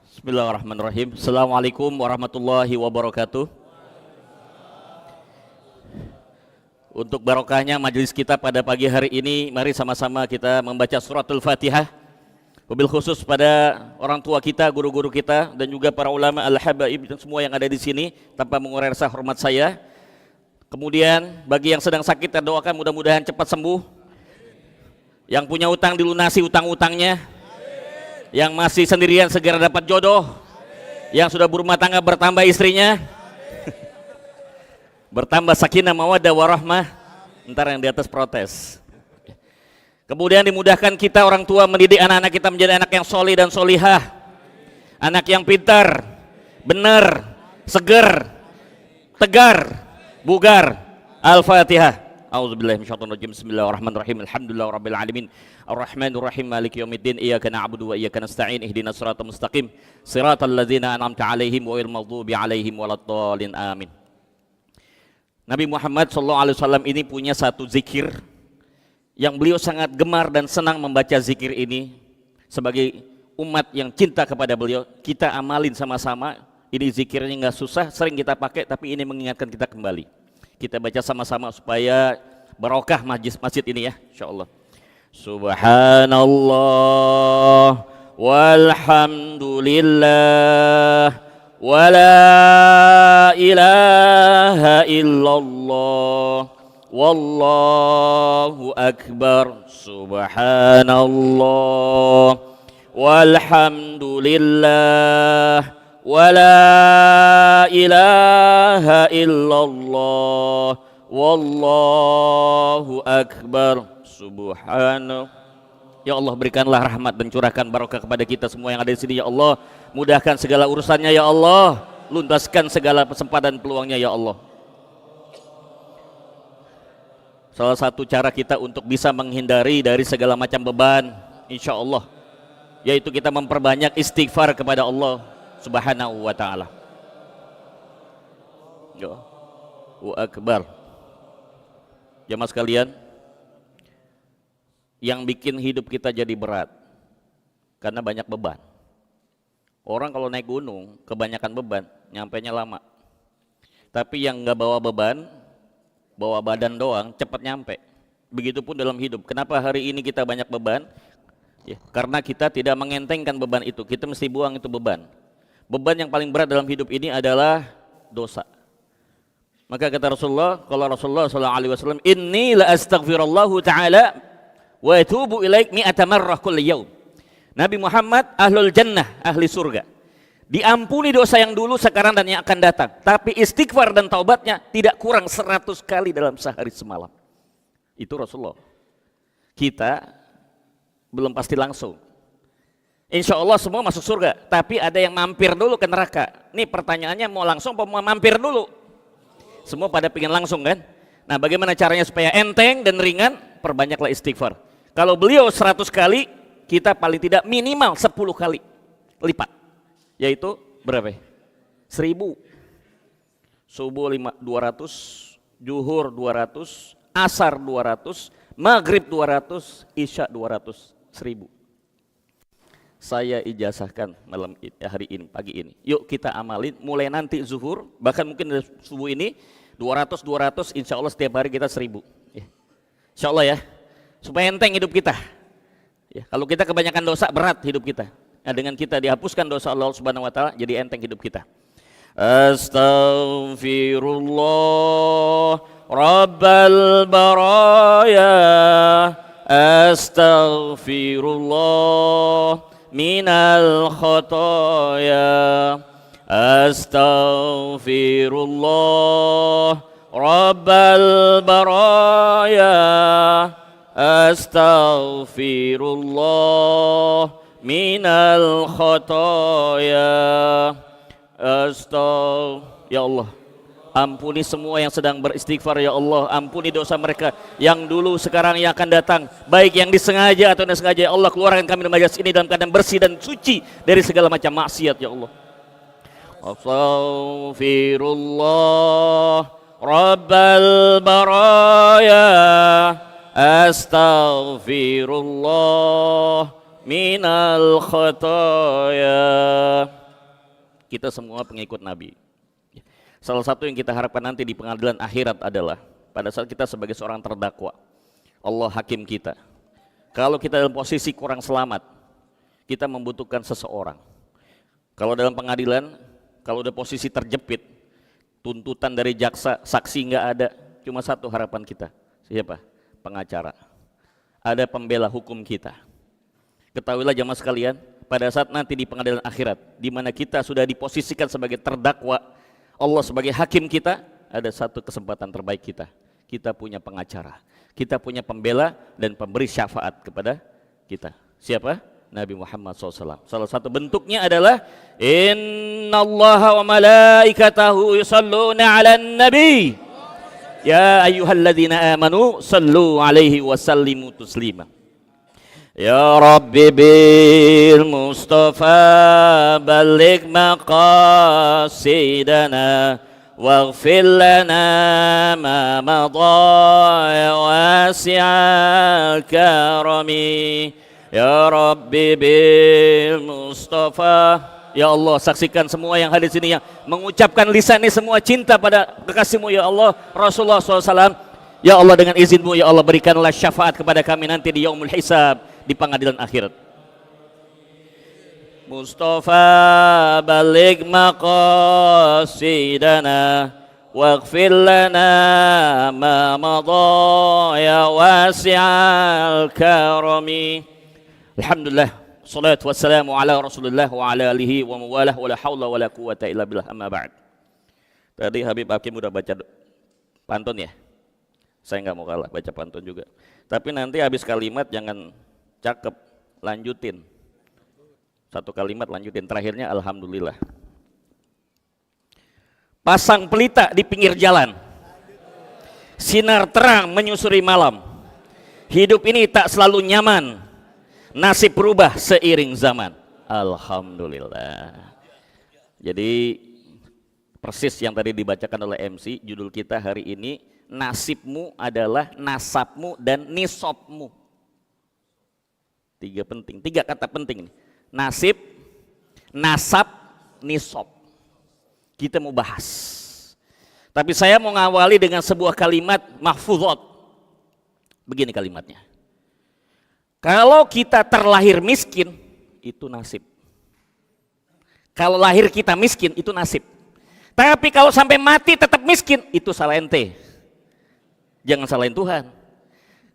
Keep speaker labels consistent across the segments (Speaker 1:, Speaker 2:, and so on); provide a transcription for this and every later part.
Speaker 1: Bismillahirrahmanirrahim. Assalamualaikum warahmatullahi wabarakatuh. Untuk barokahnya majelis kita pada pagi hari ini, mari sama-sama kita membaca suratul Fatihah. Wabil khusus pada orang tua kita, guru-guru kita, dan juga para ulama al-habaib dan semua yang ada di sini tanpa mengurangi rasa hormat saya. Kemudian bagi yang sedang sakit, kita doakan mudah-mudahan cepat sembuh. Yang punya utang dilunasi utang-utangnya. Yang masih sendirian segera dapat jodoh. Yang sudah berumah tangga bertambah istrinya. Bertambah sakinah mawaddah warahmah. Ntar yang di atas protes. Kemudian dimudahkan kita orang tua mendidik anak-anak kita menjadi anak yang solih dan solihah, anak yang pintar, benar, seger, tegar, bugar. Al-Fatihah. A'udzubillahi minasyaitonirrajim. Bismillahirrahmanirrahim. Alhamdulillahirabbil alamin. Arrahmanirrahim. Maliki yaumiddin. Iyyaka na'budu wa iyyaka nasta'in. Ihdinas siratal mustaqim. Siratal ladzina an'amta 'alaihim ghairil maghdubi 'alaihim waladdallin. Amin. Nabi Muhammad SAW ini punya satu zikir yang beliau sangat gemar dan senang membaca zikir ini. Sebagai umat yang cinta kepada beliau, kita amalin sama-sama. Ini zikirnya nggak susah, sering kita pakai, tapi ini mengingatkan kita kembali. Kita baca sama-sama supaya barokah masjid ini ya, insyaallah. Subhanallah walhamdulillah wala ilaha illallah wallahu akbar. Subhanallah walhamdulillah wala ilaha illallah wallahu akbar. Subhanallah. Ya Allah, berikanlah rahmat dan curahkan barokah kepada kita semua yang ada di sini ya Allah. Mudahkan segala urusannya ya Allah. Luntaskan segala kesempatan peluangnya ya Allah. Salah satu cara kita untuk bisa menghindari dari segala macam beban, insya Allah, yaitu kita memperbanyak istighfar kepada Allah Subhanahu wa ta'ala. Allahu akbar. Jamaah sekalian, yang bikin hidup kita jadi berat karena banyak beban. Orang kalau naik gunung kebanyakan beban, nyampainya lama. Tapi yang nggak bawa beban, bawa badan doang, cepat nyampe. Begitupun dalam hidup. Kenapa hari ini kita banyak beban? Ya, karena kita tidak mengentengkan beban itu. Kita mesti buang itu beban. Beban yang paling berat dalam hidup ini adalah dosa. Maka kata Rasulullah, kalau Rasulullah SAW, inni la astaghfirullahu ta'ala wa atubu ilaik mi'ata marrah kulli yaum. Nabi Muhammad ahlul jannah, ahli surga. Diampuni dosa yang dulu, sekarang dan yang akan datang. Tapi istighfar dan taubatnya tidak kurang 100 kali dalam sehari semalam. Itu Rasulullah. Kita belum pasti langsung. Insya Allah semua masuk surga. Tapi ada yang mampir dulu ke neraka. Nih pertanyaannya, mau langsung apa mau mampir dulu? Semua pada pengen langsung kan? Nah, bagaimana caranya supaya enteng dan ringan? Perbanyaklah istighfar. Kalau beliau 100 kali, kita paling tidak minimal 10 kali lipat. Yaitu berapa? 1000. Subuh 200, zuhur 200, asar 200, maghrib 200, isya 200, 1000. Saya ijazahkan malam hari ini, pagi ini. Yuk kita amalin, mulai nanti zuhur, bahkan mungkin dari subuh ini 200, insya Allah setiap hari kita 1000. Insya Allah ya, supaya enteng hidup kita. Ya, kalau kita kebanyakan dosa, berat hidup kita. Nah, dengan kita dihapuskan dosa Allah Subhanahu wa ta'ala, jadi enteng hidup kita. Astaghfirullah Rabbal baraya, astaghfirullah minal khataya, astaghfirullah Rabbal baraya, astaghfirullah minal khataya. Ya Allah, ampuni semua yang sedang beristighfar ya Allah. Ampuni dosa mereka yang dulu, sekarang, yang akan datang, baik yang disengaja atau tidak sengaja. Ya Allah, keluarkan kami dari majelis ini dalam keadaan bersih dan suci dari segala macam maksiat ya Allah. Astaghfirullah Rabbal baraya, astaghfirullah minal khotoya. Kita semua pengikut Nabi. Salah satu yang kita harapkan nanti di pengadilan akhirat adalah pada saat kita sebagai seorang terdakwa, Allah hakim kita. Kalau kita dalam posisi kurang selamat, kita membutuhkan seseorang. Kalau dalam pengadilan, kalau udah posisi terjepit, tuntutan dari jaksa, saksi nggak ada, cuma satu harapan kita. Siapa? Pengacara. Ada pembela hukum kita. Ketahuilah jamaah sekalian, pada saat nanti di pengadilan akhirat, di mana kita sudah diposisikan sebagai terdakwa, Allah sebagai hakim kita, ada satu kesempatan terbaik kita. Kita punya pengacara, kita punya pembela dan pemberi syafaat kepada kita. Siapa? Nabi Muhammad SAW. Salah satu bentuknya adalah Innallaha wa malaikatahu yusalluna 'alan nabi. Ya ayyuhalladzina amanu sallu 'alaihi wa sallimu taslima. Ya Rabbi bil Mustafa balligh maqasidana waghfir lana ma madha ya wasi'al karami. Ya Rabbi bil Mustafa. Ya Allah, saksikan semua yang hadir sini yang mengucapkan lisan ini semua cinta pada kekasihmu ya Allah, Rasulullah SAW. Ya Allah, dengan izinmu ya Allah, berikanlah syafaat kepada kami nanti di yaumul hisab, di pengadilan akhirat. Mustafa baligh maqasidana waghfir lana ma madha ya wasi'al karami. Alhamdulillah, salatu wassalamu ala Rasulillah wa ala alihi wa mawalah wa la haula wa la quwata illa billah, amma ba'd. Tadi Habib Hakim udah baca pantun ya. Saya nggak mau kalah baca pantun juga. Tapi nanti habis kalimat jangan cakep, lanjutin. Satu kalimat lanjutin, terakhirnya alhamdulillah. Pasang pelita di pinggir jalan, sinar terang menyusuri malam. Hidup ini tak selalu nyaman, nasib berubah seiring zaman. Alhamdulillah. Jadi persis yang tadi dibacakan oleh MC, judul kita hari ini, nasibmu adalah nasabmu dan nisabmu. Tiga kata penting nih. Nasib, nasab, nisab. Kita mau bahas. Tapi saya mau ngawali dengan sebuah kalimat mahfuzat. Begini kalimatnya. Kalau kita terlahir miskin, itu nasib. Kalau lahir kita miskin, itu nasib. Tapi kalau sampai mati tetap miskin, itu salah ente. Jangan salahin Tuhan.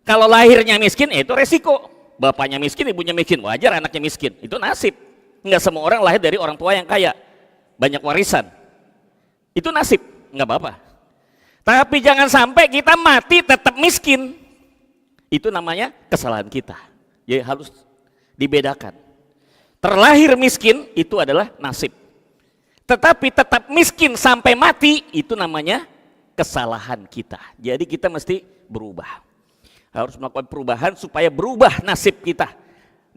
Speaker 1: Kalau lahirnya miskin, itu resiko. Bapaknya miskin, ibunya miskin, wajar anaknya miskin. Itu nasib. Enggak semua orang lahir dari orang tua yang kaya, banyak warisan. Itu nasib, enggak apa-apa. Tapi jangan sampai kita mati tetap miskin. Itu namanya kesalahan kita. Jadi harus dibedakan. Terlahir miskin itu adalah nasib. Tetapi tetap miskin sampai mati itu namanya kesalahan kita. Jadi kita mesti berubah. Harus melakukan perubahan supaya berubah nasib kita.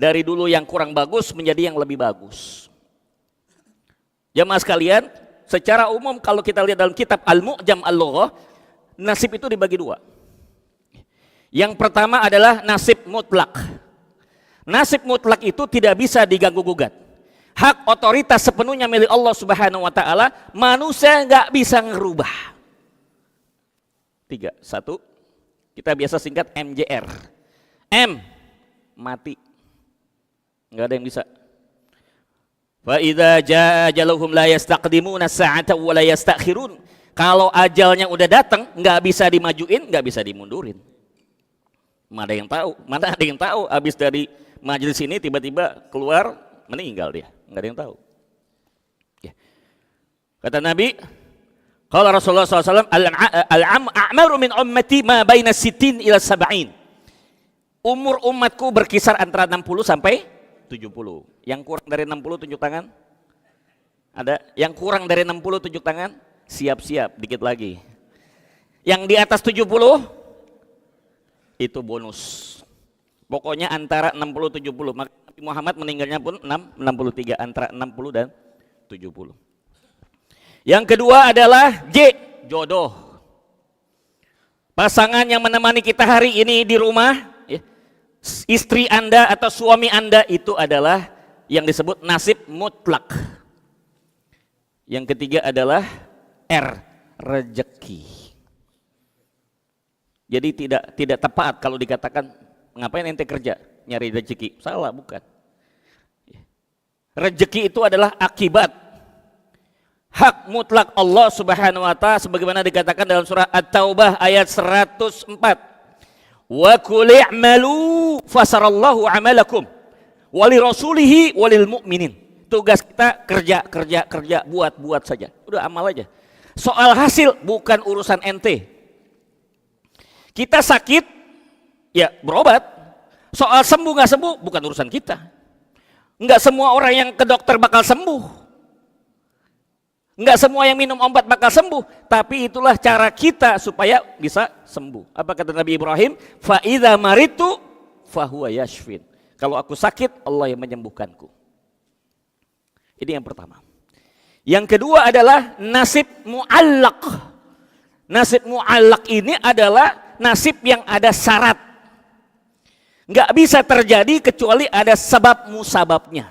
Speaker 1: Dari dulu yang kurang bagus menjadi yang lebih bagus. Jamaah sekalian, secara umum kalau kita lihat dalam kitab Al-Mu'jam Al-Lughah, nasib itu dibagi dua. Yang pertama adalah nasib mutlak. Nasib mutlak itu tidak bisa diganggu-gugat. Hak otoritas sepenuhnya milik Allah Subhanahu wa taala, manusia nggak bisa ngerubah. 1, kita biasa singkat MJR. M, mati. Nggak ada yang bisa. Fa idza jaa ajaluhum la yastaqdimuna sa'ata wa la yastakhirun. Kalau ajalnya udah datang, nggak bisa dimajuin, nggak bisa dimundurin. Mana ada yang tahu habis dari majelis ini tiba-tiba keluar meninggal dia, nggak ada yang tahu. Ya. Kata Nabi, kalau Rasulullah SAW, al-a'maru min ummati ma baina sitin ila sab'in. Umur umatku berkisar antara 60 sampai 70. Yang kurang dari 60 tunjuk tangan? Ada? Yang kurang dari 60 tunjuk tangan? Siap-siap, dikit lagi. Yang di atas 70? Itu bonus. Pokoknya antara 60-70. Maka Nabi Muhammad meninggalnya pun 63, antara 60 dan 70. Yang kedua adalah J, jodoh. Pasangan yang menemani kita hari ini di rumah, ya, istri Anda atau suami Anda itu adalah yang disebut nasib mutlak. Yang ketiga adalah rezeki. Jadi tidak tepat kalau dikatakan ngapain ente kerja nyari rezeki. Salah, bukan. Rezeki itu adalah akibat hak mutlak Allah Subhanahu wa taala sebagaimana dikatakan dalam surah At-Taubah ayat 104. Wa qul i'malu fasarallahu 'amalakum wali rasulihi walil mu'minin. Tugas kita kerja, buat saja. Udah amal aja. Soal hasil bukan urusan ente. Kita sakit ya berobat. Soal sembuh nggak sembuh bukan urusan kita. Enggak semua orang yang ke dokter bakal sembuh. Enggak semua yang minum obat bakal sembuh. Tapi itulah cara kita supaya bisa sembuh. Apa kata Nabi Ibrahim? Fa idza maritu fahuwa yashfin. Kalau aku sakit, Allah yang menyembuhkanku. Ini yang pertama. Yang kedua adalah nasib mu'allaq. Nasib mu'allaq ini adalah nasib yang ada syarat. Nggak bisa terjadi kecuali ada sebab musababnya.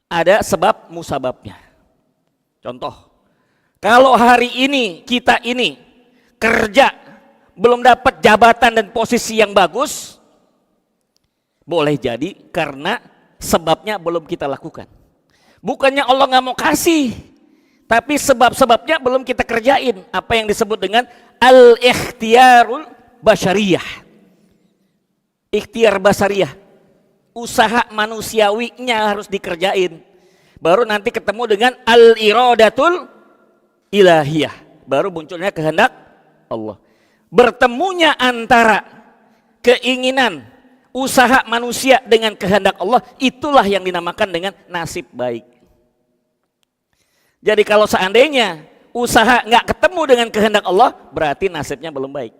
Speaker 1: Ada sebab musababnya. Contoh, kalau hari ini kita ini kerja belum dapat jabatan dan posisi yang bagus, boleh jadi karena sebabnya belum kita lakukan. Bukannya Allah nggak mau kasih, tapi sebab-sebabnya belum kita kerjain. Apa yang disebut dengan al-ikhtiyarul basyariyah. Ikhtiar basariyah, usaha manusiawinya harus dikerjain. Baru nanti ketemu dengan al-iradatul ilahiyah. Baru munculnya kehendak Allah. Bertemunya antara keinginan usaha manusia dengan kehendak Allah, itulah yang dinamakan dengan nasib baik. Jadi kalau seandainya usaha nggak ketemu dengan kehendak Allah, berarti nasibnya belum baik.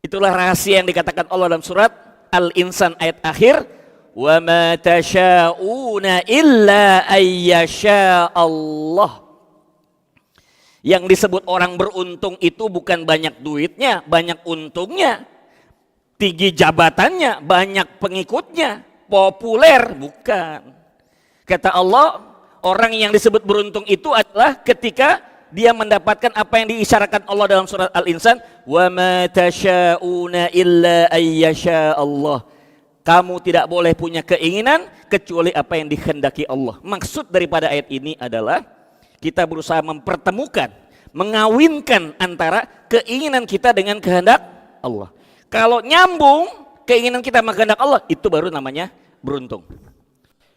Speaker 1: Itulah rahasia yang dikatakan Allah dalam surat Al-Insan ayat akhir, wa ma tasyauna illa ayyasha Allah. Yang disebut orang beruntung itu bukan banyak duitnya, banyak untungnya, tinggi jabatannya, banyak pengikutnya, populer, bukan. Kata Allah, orang yang disebut beruntung itu adalah ketika dia mendapatkan apa yang diisyaratkan Allah dalam surat Al-Insan, wa ma tasyauna illa ayyasha Allah. Kamu tidak boleh punya keinginan kecuali apa yang dikehendaki Allah. Maksud daripada ayat ini adalah kita berusaha mempertemukan, mengawinkan antara keinginan kita dengan kehendak Allah. Kalau nyambung keinginan kita sama kehendak Allah, itu baru namanya beruntung.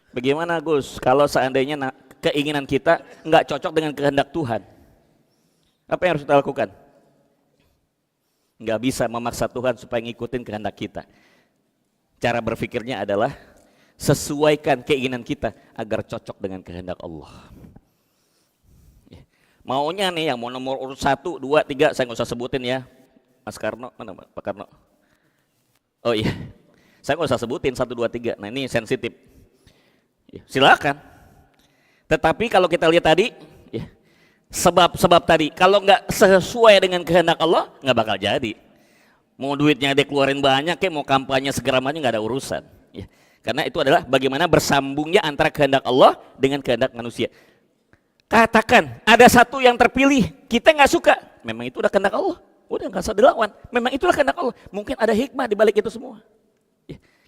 Speaker 1: Bagaimana Gus kalau seandainya keinginan kita nggak cocok dengan kehendak Tuhan? Apa yang harus kita lakukan? Nggak bisa memaksa Tuhan supaya ngikutin kehendak kita. Cara berpikirnya adalah sesuaikan keinginan kita agar cocok dengan kehendak Allah. Maunya nih yang mau nomor urut 1, 2, 3, saya nggak usah sebutin ya. Mas Karno, mana Pak Karno? Oh iya, saya nggak usah sebutin 1, 2, 3. Nah ini sensitif. Silakan. Tetapi kalau kita lihat tadi, sebab-sebab tadi kalau nggak sesuai dengan kehendak Allah nggak bakal jadi. Mau duitnya dia keluarin banyak, kayak mau kampanye segera maju nggak ada urusan. Karena itu adalah bagaimana bersambungnya antara kehendak Allah dengan kehendak manusia. Katakan ada satu yang terpilih, kita nggak suka, memang itu udah kehendak Allah, udah nggak usah dilawan. Memang itulah kehendak Allah. Mungkin ada hikmah di balik itu semua.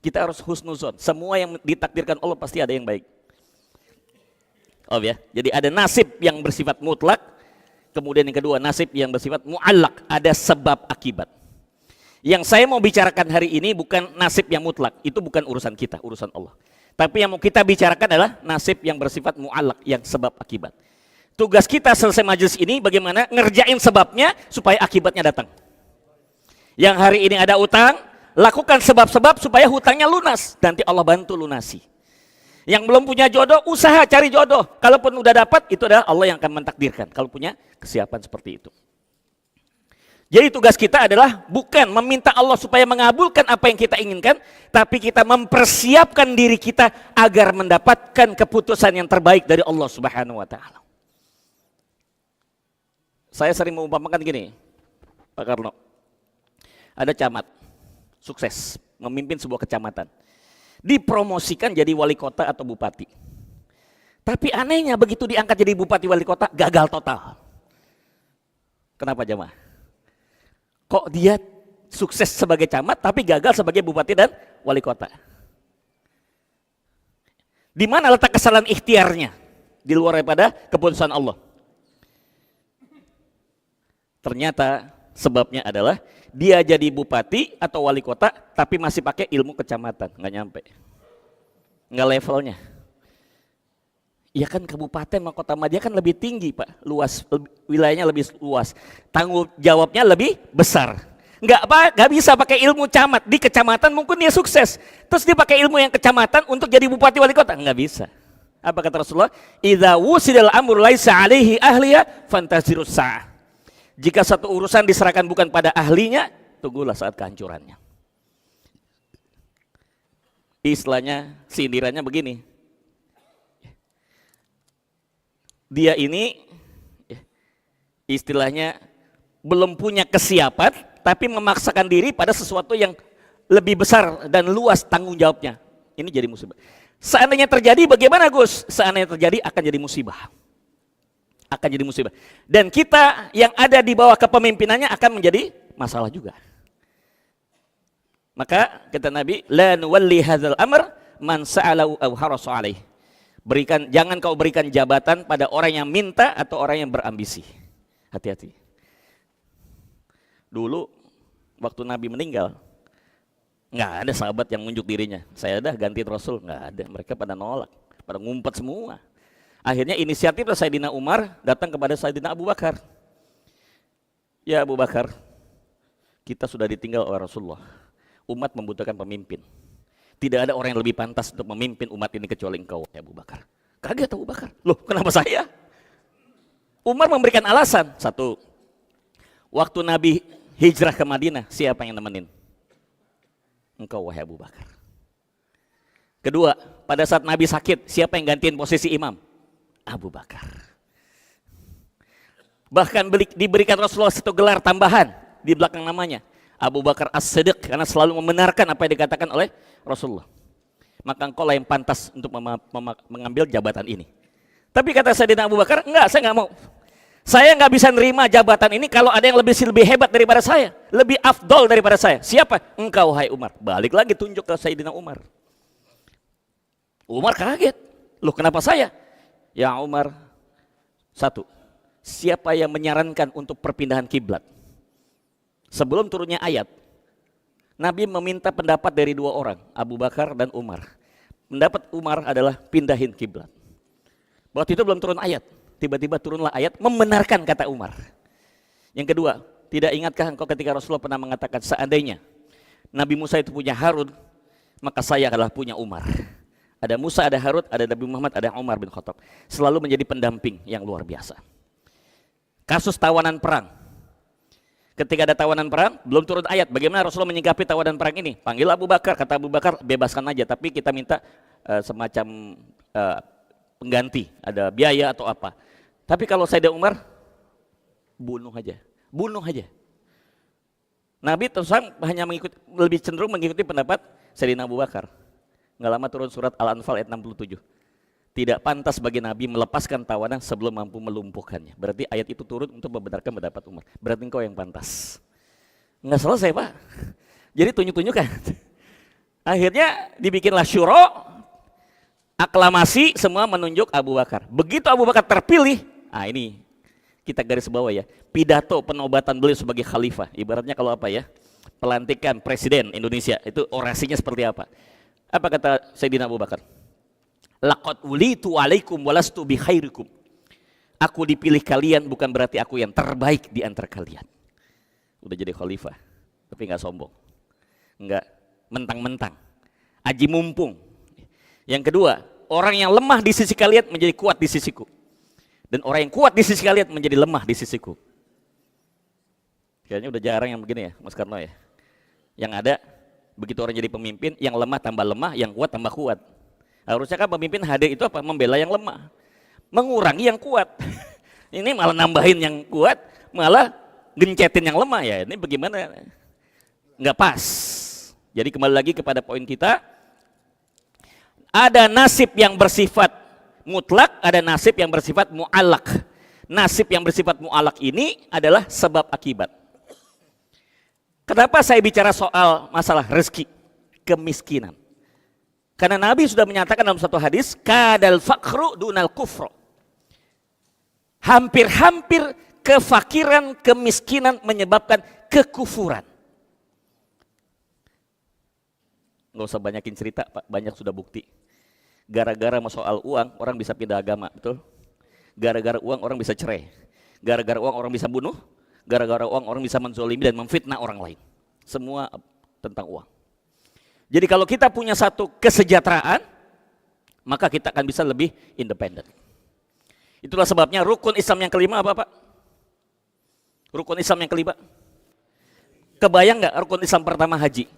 Speaker 1: Kita harus husnuzon. Semua yang ditakdirkan Allah pasti ada yang baik. Oh ya, jadi ada nasib yang bersifat mutlak, kemudian yang kedua nasib yang bersifat mu'allaq, ada sebab akibat. Yang saya mau bicarakan hari ini bukan nasib yang mutlak, itu bukan urusan kita, urusan Allah. Tapi yang mau kita bicarakan adalah nasib yang bersifat mu'allaq, yang sebab akibat. Tugas kita selesai majelis ini bagaimana ngerjain sebabnya supaya akibatnya datang. Yang hari ini ada utang, lakukan sebab-sebab supaya hutangnya lunas, nanti Allah bantu lunasi. Yang belum punya jodoh, usaha cari jodoh. Kalaupun udah dapat, itu adalah Allah yang akan mentakdirkan. Kalau punya kesiapan seperti itu. Jadi tugas kita adalah bukan meminta Allah supaya mengabulkan apa yang kita inginkan, tapi kita mempersiapkan diri kita agar mendapatkan keputusan yang terbaik dari Allah Subhanahu wa taala. Saya sering mengumpamakan gini, Pak Karno. Ada camat. sukses memimpin sebuah kecamatan. Dipromosikan jadi wali kota atau bupati. Tapi anehnya begitu diangkat jadi bupati wali kota, gagal total. Kenapa jemaah? Kok dia sukses sebagai camat tapi gagal sebagai bupati dan wali kota? Di mana letak kesalahan ikhtiarnya? Di luar daripada keputusan Allah. Ternyata sebabnya adalah dia jadi bupati atau wali kota tapi masih pakai ilmu kecamatan, nggak nyampe, nggak levelnya. Ya kan kabupaten sama kota Madia kan lebih tinggi Pak, luas, wilayahnya lebih luas, tanggung jawabnya lebih besar. Nggak bisa pakai ilmu camat di kecamatan, mungkin dia sukses, terus dia pakai ilmu yang kecamatan untuk jadi bupati wali kota, nggak bisa. Apa kata Rasulullah? Idza wusidal amru laisa alaihi ahliya fantazirus sa'ah. Jika satu urusan diserahkan bukan pada ahlinya, tunggulah saat kehancurannya. Istilahnya, sindirannya begini. Dia ini istilahnya belum punya kesiapan, tapi memaksakan diri pada sesuatu yang lebih besar dan luas tanggung jawabnya. Ini jadi musibah. Seandainya terjadi bagaimana Gus? Seandainya terjadi akan jadi musibah. Akan jadi musibah. Dan kita yang ada di bawah kepemimpinannya akan menjadi masalah juga. Maka kata Nabi, la nuwalli hadzal amr man sa'alahu aw harasa alaih. Jangan kau berikan jabatan pada orang yang minta atau orang yang berambisi. Hati-hati. Dulu waktu Nabi meninggal, nggak ada sahabat yang menunjuk dirinya. Saya dah gantiin Rasul, nggak ada. Mereka pada nolak, pada ngumpet semua. Akhirnya inisiatif Sayyidina Umar datang kepada Sayyidina Abu Bakar. Ya Abu Bakar, kita sudah ditinggal oleh Rasulullah. Umat membutuhkan pemimpin. Tidak ada orang yang lebih pantas untuk memimpin umat ini kecuali engkau, ya Abu Bakar. Kaget Abu Bakar. Loh, kenapa saya? Umar memberikan alasan. Satu, waktu Nabi hijrah ke Madinah, siapa yang nemenin? Engkau, wahai Abu Bakar. Kedua, pada saat Nabi sakit, siapa yang gantiin posisi imam? Abu Bakar. Bahkan diberikan Rasulullah satu gelar tambahan di belakang namanya, Abu Bakar As-Siddiq, karena selalu membenarkan apa yang dikatakan oleh Rasulullah. Maka engkau lah yang pantas untuk mengambil jabatan ini. Tapi kata Sayyidina Abu Bakar, enggak, saya enggak mau. Saya enggak bisa nerima jabatan ini kalau ada yang lebih hebat daripada saya, lebih afdol daripada saya. Siapa? Engkau, hai Umar. Balik lagi tunjuk ke Sayyidina Umar. Umar kaget. Loh, kenapa saya? Ya Umar, satu, siapa yang menyarankan untuk perpindahan kiblat? Sebelum turunnya ayat, Nabi meminta pendapat dari dua orang, Abu Bakar dan Umar. Pendapat Umar adalah pindahin kiblat. Waktu itu belum turun ayat, tiba-tiba turunlah ayat membenarkan kata Umar. Yang kedua, tidak ingatkah engkau ketika Rasulullah pernah mengatakan seandainya Nabi Musa itu punya Harun, maka saya adalah punya Umar. Ada Musa, ada Harun, ada Nabi Muhammad, ada Umar bin Khattab. Selalu menjadi pendamping yang luar biasa. Kasus tawanan perang. Ketika ada tawanan perang, belum turun ayat. Bagaimana Rasulullah menyikapi tawanan perang ini? Panggil Abu Bakar, kata Abu Bakar, bebaskan aja. Tapi kita minta semacam pengganti, ada biaya atau apa. Tapi kalau Sayyidina Umar, bunuh aja. Bunuh aja. Nabi terus hanya lebih cenderung mengikuti pendapat Sayyidina Abu Bakar. Nggak lama turun surat Al-Anfal ayat 67. Tidak pantas bagi Nabi melepaskan tawanan sebelum mampu melumpuhkannya. Berarti ayat itu turun untuk membenarkan pendapat Umar. Berarti engkau yang pantas. Nggak selesai Pak. Jadi tunjuk-tunjukkan. Akhirnya dibikinlah syuro, aklamasi, semua menunjuk Abu Bakar. Begitu Abu Bakar terpilih, ini kita garis bawah ya, pidato penobatan beliau sebagai khalifah. Ibaratnya kalau apa ya, pelantikan presiden Indonesia, itu orasinya seperti apa? Apa kata Sayyidina Abu Bakar? Laqad ulitu alaikum walastu bi khairikum. Aku dipilih kalian bukan berarti aku yang terbaik di antara kalian. Udah jadi khalifah, tapi nggak sombong, nggak mentang-mentang, aji mumpung. Yang kedua, orang yang lemah di sisi kalian menjadi kuat di sisiku, dan orang yang kuat di sisi kalian menjadi lemah di sisiku. Kayaknya udah jarang yang begini ya, Mas Karno ya. Yang ada begitu orang jadi pemimpin, yang lemah tambah lemah, yang kuat tambah kuat. Harusnya kan pemimpin hadir itu apa? Membela yang lemah, mengurangi yang kuat. Ini malah nambahin yang kuat, malah gencetin yang lemah ya. Ini bagaimana? Nggak pas. Jadi kembali lagi kepada poin kita, ada nasib yang bersifat mutlak, ada nasib yang bersifat mu'allak. Nasib yang bersifat mu'allak ini adalah sebab akibat. Kenapa saya bicara soal masalah rezeki, kemiskinan? Karena Nabi sudah menyatakan dalam satu hadis, kadal faqru dunal kufro. Hampir-hampir kefakiran, kemiskinan menyebabkan kekufuran. Nggak usah banyakin cerita, Pak, banyak sudah bukti. Gara-gara soal uang, orang bisa pindah agama, betul? Gara-gara uang, orang bisa cerai. Gara-gara uang, orang bisa bunuh. Gara-gara uang, orang bisa menzolimi dan memfitnah orang lain. Semua tentang uang. Jadi kalau kita punya satu kesejahteraan, maka kita akan bisa lebih independen. Itulah sebabnya rukun Islam yang kelima apa, Pak? Rukun Islam yang kelima. Kebayang nggak rukun Islam pertama haji?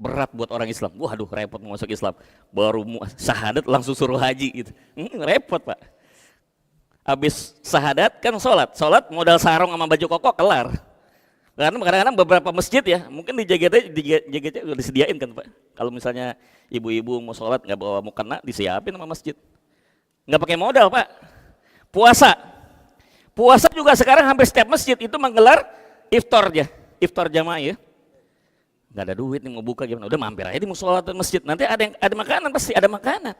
Speaker 1: Berat buat orang Islam. Waduh, repot mau masuk Islam. Baru syahadat langsung suruh haji gitu. Repot, Pak. Habis syahadat kan sholat modal sarung sama baju koko kelar. Karena kadang-kadang beberapa masjid ya, mungkin di JGT udah disediain kan, Pak. Kalau misalnya ibu-ibu mau sholat nggak bawa mukena, disiapin sama masjid. Nggak pakai modal, Pak. Puasa juga sekarang hampir setiap masjid itu menggelar iftar jamaah ya. Nggak ada duit nih mau buka gimana? Udah mampir aja di musola atau masjid. Nanti ada makanan, pasti ada makanan.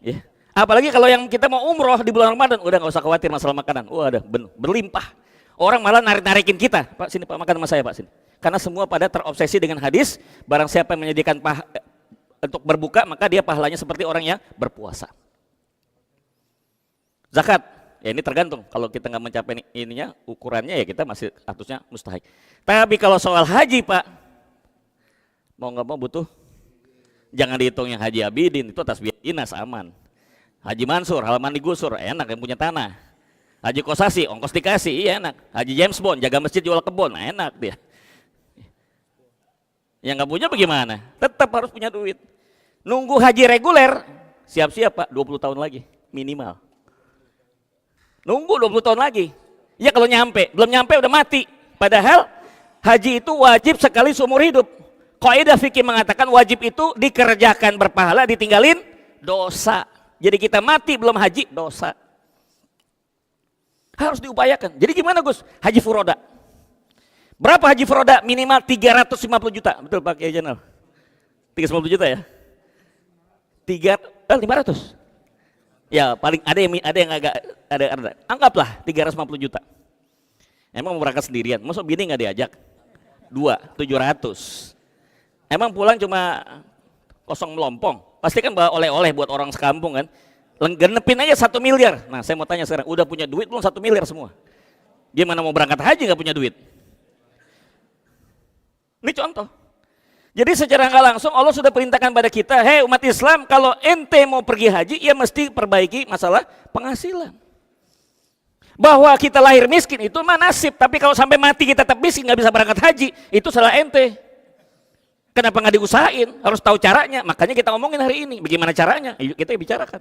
Speaker 1: Ya. Apalagi kalau yang kita mau umroh di bulan Ramadan, udah nggak usah khawatir masalah makanan. Ada berlimpah. Orang malah narik-narikin kita, Pak sini Pak makan sama saya Pak sini. Karena semua pada terobsesi dengan hadis, barang siapa yang menyediakan untuk berbuka maka dia pahalanya seperti orang yang berpuasa. Zakat, ya ini tergantung. Kalau kita nggak mencapai ininya, ukurannya ya kita masih statusnya mustahik. Tapi kalau soal haji Pak, mau nggak mau butuh. Jangan dihitung yang Haji Abidin itu atas biaya dinas aman. Haji Mansur, halaman digusur, enak yang punya tanah. Haji Kosasi, ongkos dikasih, iya enak. Haji James Bond, jaga masjid jual kebun, enak dia. Yang nggak punya bagaimana? Tetap harus punya duit. Nunggu haji reguler, siap-siap Pak, 20 tahun lagi, minimal. Nunggu 20 tahun lagi. Ya kalau nyampe, belum nyampe udah mati. Padahal haji itu wajib sekali seumur hidup. Kaidah fikih mengatakan wajib itu dikerjakan berpahala, ditinggalin dosa. Jadi kita mati belum haji, dosa. Harus diupayakan. Jadi gimana Gus? Haji furoda. Berapa haji furoda? Minimal 350 juta. Betul Pak Kiai Jenal? 350 juta ya? 500. Ya paling ada yang agak ada. Anggaplah 350 juta. Emang mau berangkat sendirian? Masa bini nggak diajak? 700. Emang pulang cuma kosong melompong? Pasti kan bawa oleh-oleh buat orang sekampung kan. Genepin aja 1 miliar. Nah saya mau tanya sekarang, udah punya duit belum 1 miliar semua? Gimana mau berangkat haji nggak punya duit? Ini contoh. Jadi secara nggak langsung Allah sudah perintahkan pada kita, hei umat Islam, kalau ente mau pergi haji, ya mesti perbaiki masalah penghasilan. Bahwa kita lahir miskin itu mah nasib, tapi kalau sampai mati kita tetap miskin nggak bisa berangkat haji, itu salah ente. Kenapa nggak diusahain? Harus tahu caranya. Makanya kita ngomongin hari ini. Bagaimana caranya? Kita bicarakan.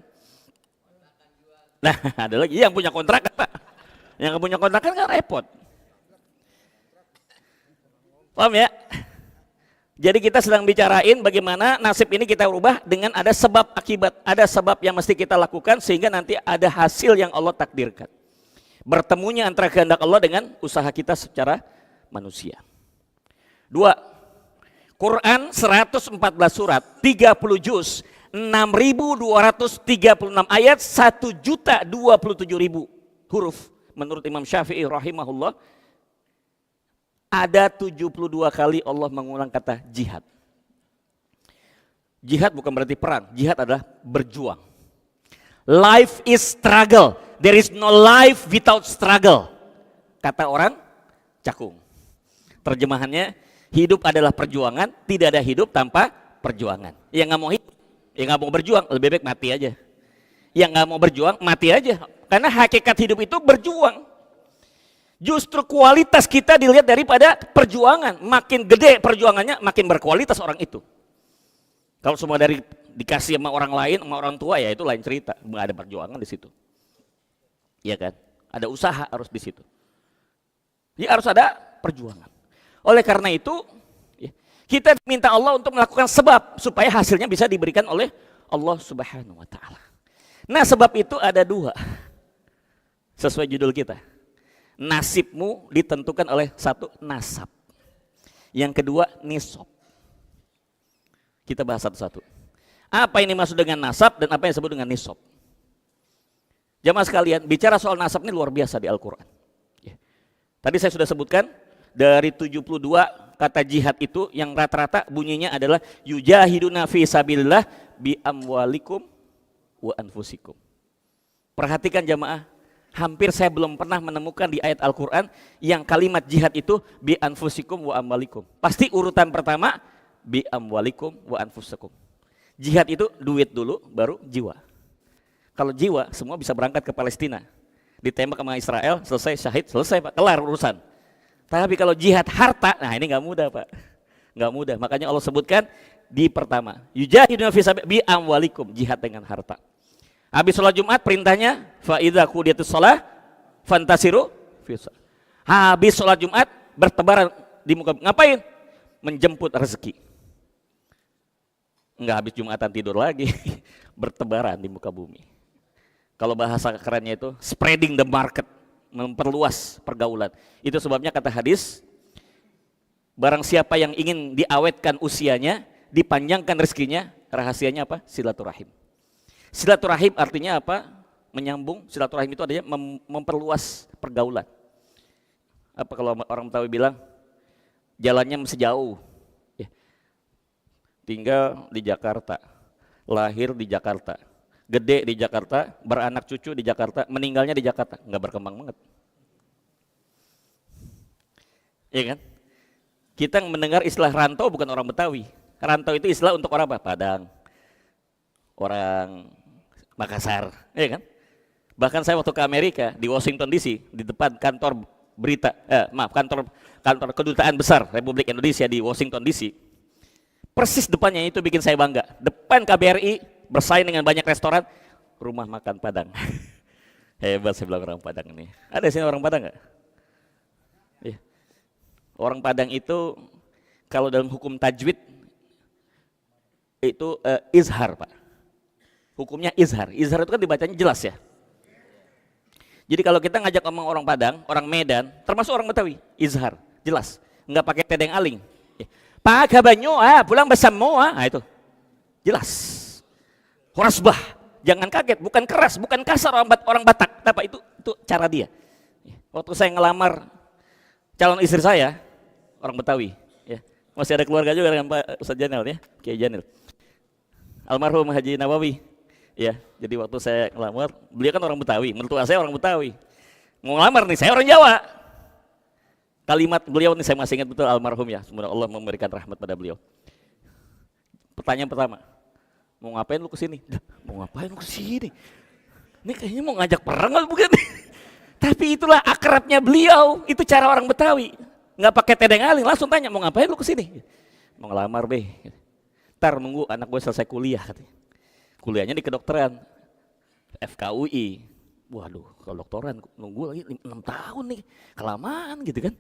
Speaker 1: Nah, ada lagi yang punya kontrakan, Pak. Yang nggak punya kontrakan kan repot. Paham ya? Jadi kita sedang bicarain bagaimana nasib ini kita ubah dengan ada sebab akibat. Ada sebab yang mesti kita lakukan sehingga nanti ada hasil yang Allah takdirkan. Bertemunya antara kehendak Allah dengan usaha kita secara manusia. 2. Quran 114 surat, 30 juz, 6.236 ayat, 1.027.000 huruf. Menurut Imam Syafi'i rahimahullah, ada 72 kali Allah mengulang kata jihad. Jihad bukan berarti perang, jihad adalah berjuang. Life is struggle, there is no life without struggle. Kata orang cakung. Terjemahannya, hidup adalah perjuangan, tidak ada hidup tanpa perjuangan. Yang nggak mau hidup, yang nggak mau berjuang, lebih baik mati aja. Yang nggak mau berjuang, mati aja. Karena hakikat hidup itu berjuang. Justru kualitas kita dilihat daripada perjuangan. Makin gede perjuangannya, makin berkualitas orang itu. Kalau semua dari dikasih sama orang lain, sama orang tua, ya itu lain cerita. Nggak ada perjuangan di situ. Iya kan? Ada usaha harus di situ. Ya harus ada perjuangan. Oleh karena itu, Kita minta Allah untuk melakukan sebab supaya hasilnya bisa diberikan oleh Allah Subhanahu wa taala. Nah, sebab itu ada dua. Sesuai judul kita. Nasibmu ditentukan oleh satu, nasab. Yang kedua, nisab. Kita bahas satu-satu. Apa ini maksud dengan nasab dan apa yang disebut dengan nisab? Jamaah sekalian, bicara soal nasab ini luar biasa di Al-Quran. Tadi saya sudah sebutkan, dari 72 kata jihad itu yang rata-rata bunyinya adalah yujahiduna fi sabilillah bi amwalikum wa anfusikum. Perhatikan jamaah, hampir saya belum pernah menemukan di ayat Al-Quran yang kalimat jihad itu bi anfusikum wa amwalikum. Pasti urutan pertama bi amwalikum wa anfusikum. Jihad itu duit dulu baru jiwa. Kalau jiwa semua bisa berangkat ke Palestina. Ditembak sama Israel, selesai syahid, selesai Pak, kelar urusan. Tapi kalau jihad harta, nah ini nggak mudah Pak, nggak mudah. Makanya Allah sebutkan di pertama, yujahiduna fi sabilillah bi amwalikum, jihad dengan harta. Habis sholat Jumat perintahnya, fa idza qudiyatus shalah fantasiru fi shalah. Habis sholat Jumat bertebaran di muka, ngapain? Menjemput rezeki. Enggak habis Jumatan tidur lagi, bertebaran di muka bumi. Kalau bahasa kerennya itu spreading the market, memperluas pergaulan. Itu sebabnya kata hadis, barang siapa yang ingin diawetkan usianya, dipanjangkan rezekinya, rahasianya apa? Silaturahim. Silaturahim artinya apa? Menyambung. Silaturahim itu artinya memperluas pergaulan. Apa kalau orang Betawi bilang, jalannya masih jauh. Tinggal di Jakarta, lahir di Jakarta, gede di Jakarta, beranak cucu di Jakarta, meninggalnya di Jakarta, nggak berkembang banget. Iya kan? Kita mendengar istilah rantau bukan orang Betawi. Rantau itu istilah untuk orang apa? Padang, orang Makassar, iya kan? Bahkan saya waktu ke Amerika di Washington DC, di depan kantor kantor kedutaan besar Republik Indonesia di Washington DC. Persis depannya itu bikin saya bangga. Depan KBRI bersaing dengan banyak restoran, rumah makan Padang. Hebat saya bilang orang Padang ini. Ada sini orang Padang nggak? Ya. Orang Padang itu kalau dalam hukum tajwid itu izhar Pak. Hukumnya izhar. Izhar itu kan dibacanya jelas ya. Jadi kalau kita ngajak ngomong orang Padang, orang Medan, termasuk orang Betawi, izhar, jelas. Nggak pakai tedeng aling. Pak kabanyo, pulang bersama, itu jelas. Horasbah, jangan kaget, bukan keras, bukan kasar orang Batak, apa itu cara dia. Waktu saya ngelamar calon istri saya, orang Betawi, ya. Masih ada keluarga juga dengan Pak Ustadz Janil ya, Kiai Janil. Almarhum Haji Nawawi, ya. Jadi waktu saya ngelamar, beliau kan orang Betawi, mertua saya orang Betawi. Mau ngelamar nih, saya orang Jawa. Kalimat beliau ini saya masih ingat betul, almarhum ya, semoga Allah memberikan rahmat pada beliau. Pertanyaan pertama, mau ngapain lu kesini? Mau ngapain lu kesini? Ini kayaknya mau ngajak perang atau bukan? Tapi itulah akrabnya beliau, itu cara orang Betawi. Nggak pakai tedeng aling, langsung tanya mau ngapain lu kesini? Mau ngelamar be. Ntar nunggu anak gue selesai kuliah katanya. Kuliahnya di kedokteran, FKUI. Waduh, kalau doktoran nunggu lagi 6 tahun nih, kelamaan gitu kan.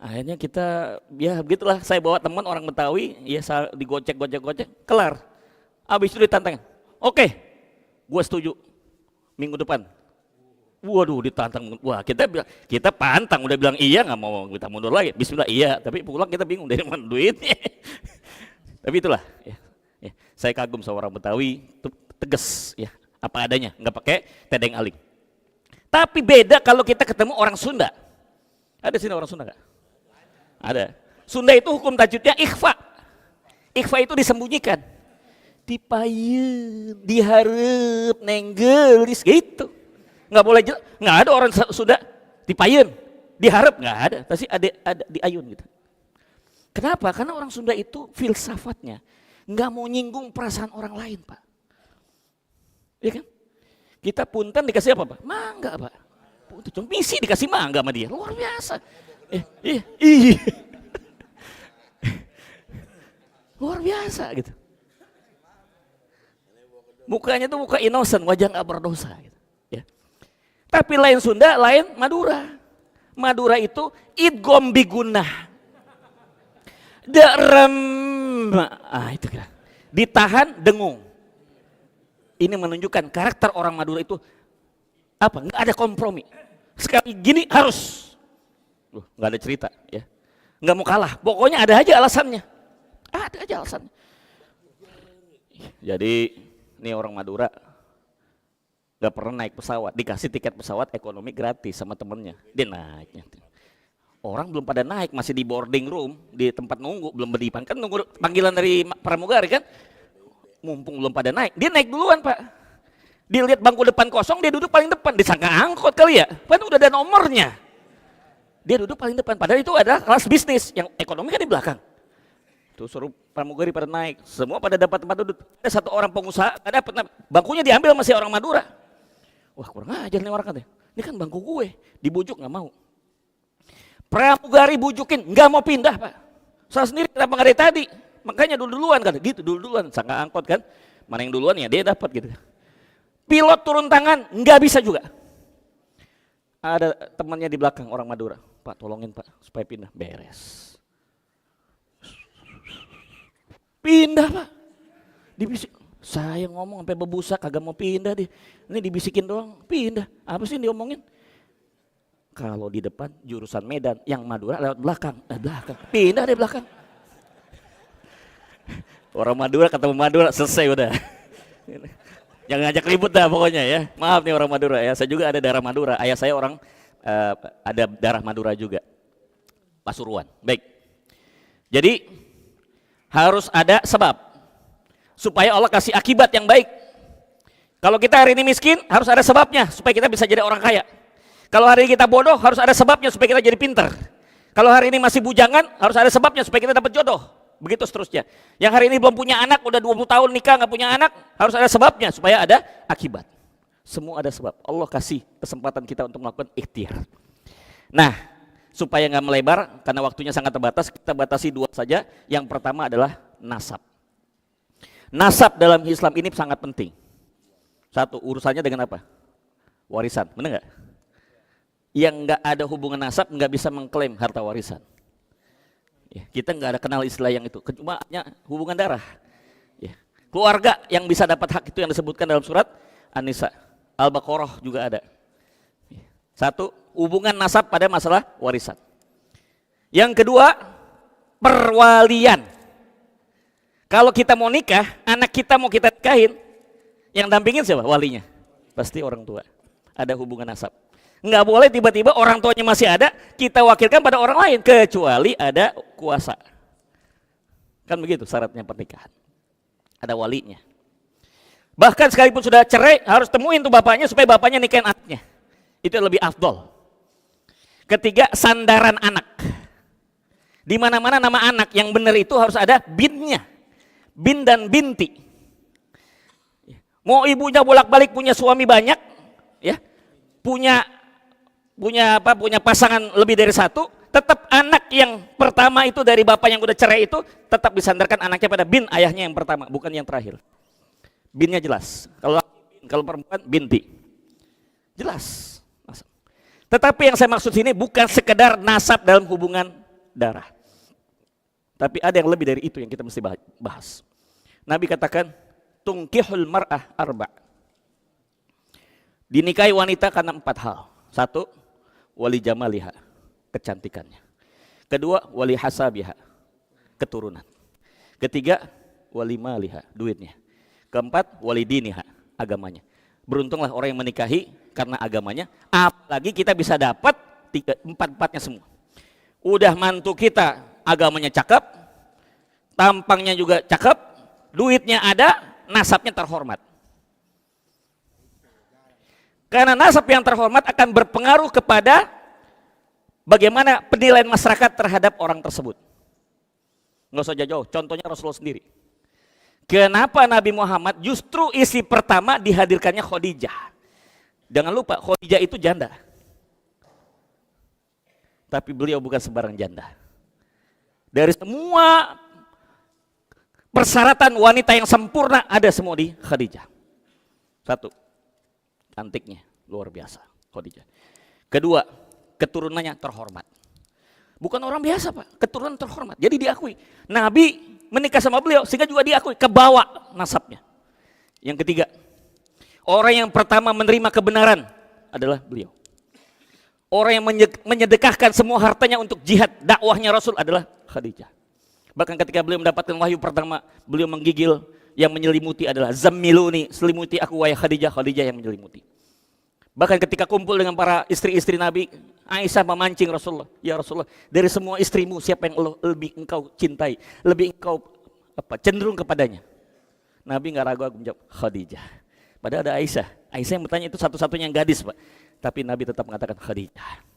Speaker 1: Akhirnya kita, ya begitulah, saya bawa teman orang Betawi, ya digocek, kelar. Habis itu ditantang, oke, gue setuju, minggu depan. Waduh, ditantang, wah kita pantang, udah bilang iya, nggak mau kita mundur lagi. Bismillah iya, tapi pulang kita bingung dari mana duitnya. Tapi itulah, ya, saya kagum sama orang Betawi, tegas, ya, apa adanya, nggak pakai tedeng aling. Tapi beda kalau kita ketemu orang Sunda. Ada sini orang Sunda nggak? Ada. Sunda itu hukum tajwidnya ikhfa. Ikhfa itu disembunyikan. Dipayeun, dihareup, nenggelis gitu. Nggak boleh jelas. Nggak ada orang Sunda dipayeun, dihareup, nggak ada. Tapi ada diayun gitu. Kenapa? Karena orang Sunda itu filsafatnya nggak mau nyinggung perasaan orang lain, Pak. Iya kan? Kita punten dikasih apa, Pak? Mangga, Pak. Punten, misi dikasih mangga sama dia. Luar biasa. Iya. Luar biasa gitu. Mukanya tuh muka innocent, wajah nggak berdosa gitu. Ya. Tapi lain Sunda, lain Madura. Madura itu idgham bigunah. Derem. Itu kan. Ditahan, dengung. Ini menunjukkan karakter orang Madura itu apa? Nggak ada kompromi. Sekali gini harus. Loh, nggak ada cerita ya. Nggak mau kalah. Pokoknya ada aja alasannya. Ada aja alasannya. Jadi ini orang Madura nggak pernah naik pesawat, dikasih tiket pesawat ekonomi gratis sama temennya, dia naiknya. Orang belum pada naik, masih di boarding room, di tempat nunggu, belum berdipan, kan nunggu panggilan dari pramugari kan, mumpung belum pada naik, dia naik duluan Pak. Dia lihat bangku depan kosong, dia duduk paling depan, disangka angkot kali ya, kan udah ada nomornya. Dia duduk paling depan, padahal itu adalah kelas bisnis, yang ekonomi kan di belakang. Tuh suruh pramugari pada naik, semua pada dapat tempat duduk. Ada satu orang pengusaha, nggak dapat, bangkunya diambil masih orang Madura. Wah kurang ajar nih orang katanya, ini kan bangku gue, dibujuk nggak mau. Pramugari bujukin, nggak mau pindah Pak. Saya sendiri kenapa nggak dari tadi, makanya duluan kan, gitu duluan, sangka angkot kan, mana yang duluan ya dia dapat gitu. Pilot turun tangan, nggak bisa juga. Ada temannya di belakang orang Madura, Pak tolongin Pak supaya pindah, beres. Pindah Pak, dibisik. Saya ngomong sampai bebusak kagak mau pindah deh. Ini dibisikin doang, pindah. Apa sih yang diomongin? Kalau di depan jurusan Medan, yang Madura lewat belakang. Belakang. Pindah deh belakang. Orang Madura ketemu Madura selesai udah. Jangan ngajak ribut dah pokoknya ya. Maaf nih orang Madura ya. Saya juga ada darah Madura. Ayah saya orang ada darah Madura juga. Pasuruan. Baik. Jadi harus ada sebab. Supaya Allah kasih akibat yang baik. Kalau kita hari ini miskin, harus ada sebabnya supaya kita bisa jadi orang kaya. Kalau hari ini kita bodoh, harus ada sebabnya supaya kita jadi pinter. Kalau hari ini masih bujangan, harus ada sebabnya supaya kita dapat jodoh. Begitu seterusnya. Yang hari ini belum punya anak, udah 20 tahun nikah nggak punya anak, harus ada sebabnya supaya ada akibat. Semua ada sebab. Allah kasih kesempatan kita untuk melakukan ikhtiar. Nah, supaya nggak melebar, karena waktunya sangat terbatas, kita batasi dua saja. Yang pertama adalah nasab. Nasab dalam Islam ini sangat penting. Satu, urusannya dengan apa? Warisan, benar nggak? Yang nggak ada hubungan nasab nggak bisa mengklaim harta warisan. Ya, kita nggak ada kenal istilah yang itu, cuma hubungan darah. Ya. Keluarga yang bisa dapat hak itu yang disebutkan dalam surat An-Nisa, Al-Baqarah juga ada. Ya. Satu, hubungan nasab pada masalah warisan. Yang kedua, perwalian. Kalau kita mau nikah, anak kita mau kita nikahin, yang dampingin siapa? Walinya. Pasti orang tua. Ada hubungan nasab. Nggak boleh tiba-tiba orang tuanya masih ada, kita wakilkan pada orang lain, kecuali ada kuasa. Kan begitu syaratnya pernikahan. Ada walinya. Bahkan sekalipun sudah cerai, harus temuin tuh bapaknya supaya bapaknya nikahin anaknya. Itu lebih afdol. Ketiga, sandaran anak. Di mana-mana nama anak yang benar itu harus ada binnya. Bin dan binti. Mau ibunya bolak-balik punya suami banyak, ya, punya pasangan lebih dari satu, tetap anak yang pertama itu dari bapak yang udah cerai itu tetap disandarkan anaknya pada bin ayahnya yang pertama, bukan yang terakhir. Binnya jelas. Kalau perempuan binti, jelas. Tetapi yang saya maksud sini bukan sekedar nasab dalam hubungan darah. Tapi ada yang lebih dari itu yang kita mesti bahas. Nabi katakan, tungkihul mar'ah arba'. Dinikahi wanita karena 4 hal. 1, wali jamaliha, kecantikannya. Kedua, wali hasabiha, keturunan. Ketiga, wali maliha, duitnya. Keempat, wali diniha, agamanya. Beruntunglah orang yang menikahi karena agamanya, apalagi kita bisa dapat 4-4-nya semua. Udah mantu kita agamanya cakep, tampangnya juga cakep, duitnya ada, nasabnya terhormat. Karena nasab yang terhormat akan berpengaruh kepada bagaimana penilaian masyarakat terhadap orang tersebut. Nggak usah jauh-jauh, contohnya Rasulullah sendiri. Kenapa Nabi Muhammad justru isi pertama dihadirkannya Khadijah? Jangan lupa Khadijah itu janda. Tapi beliau bukan sembarang janda. Dari semua persyaratan wanita yang sempurna ada semua di Khadijah. 1, cantiknya luar biasa Khadijah. Kedua, keturunannya terhormat. Bukan orang biasa Pak, keturunan terhormat. Jadi diakui. Nabi menikah sama beliau sehingga juga diakui, kebawa nasabnya. Yang ketiga, orang yang pertama menerima kebenaran adalah beliau. Orang yang menyedekahkan semua hartanya untuk jihad dakwahnya Rasul adalah Khadijah. Bahkan ketika beliau mendapatkan wahyu pertama, beliau menggigil, yang menyelimuti adalah zammiluni, selimuti aku wahai Khadijah, Khadijah yang menyelimuti. Bahkan ketika kumpul dengan para istri-istri Nabi, Aisyah memancing Rasulullah, ya Rasulullah, dari semua istrimu siapa yang lebih engkau cintai, lebih engkau cenderung kepadanya? Nabi nggak ragu menjawab Khadijah. Padahal ada Aisyah. Aisyah yang bertanya itu satu-satunya yang gadis Pak. Tapi Nabi tetap mengatakan Khadijah.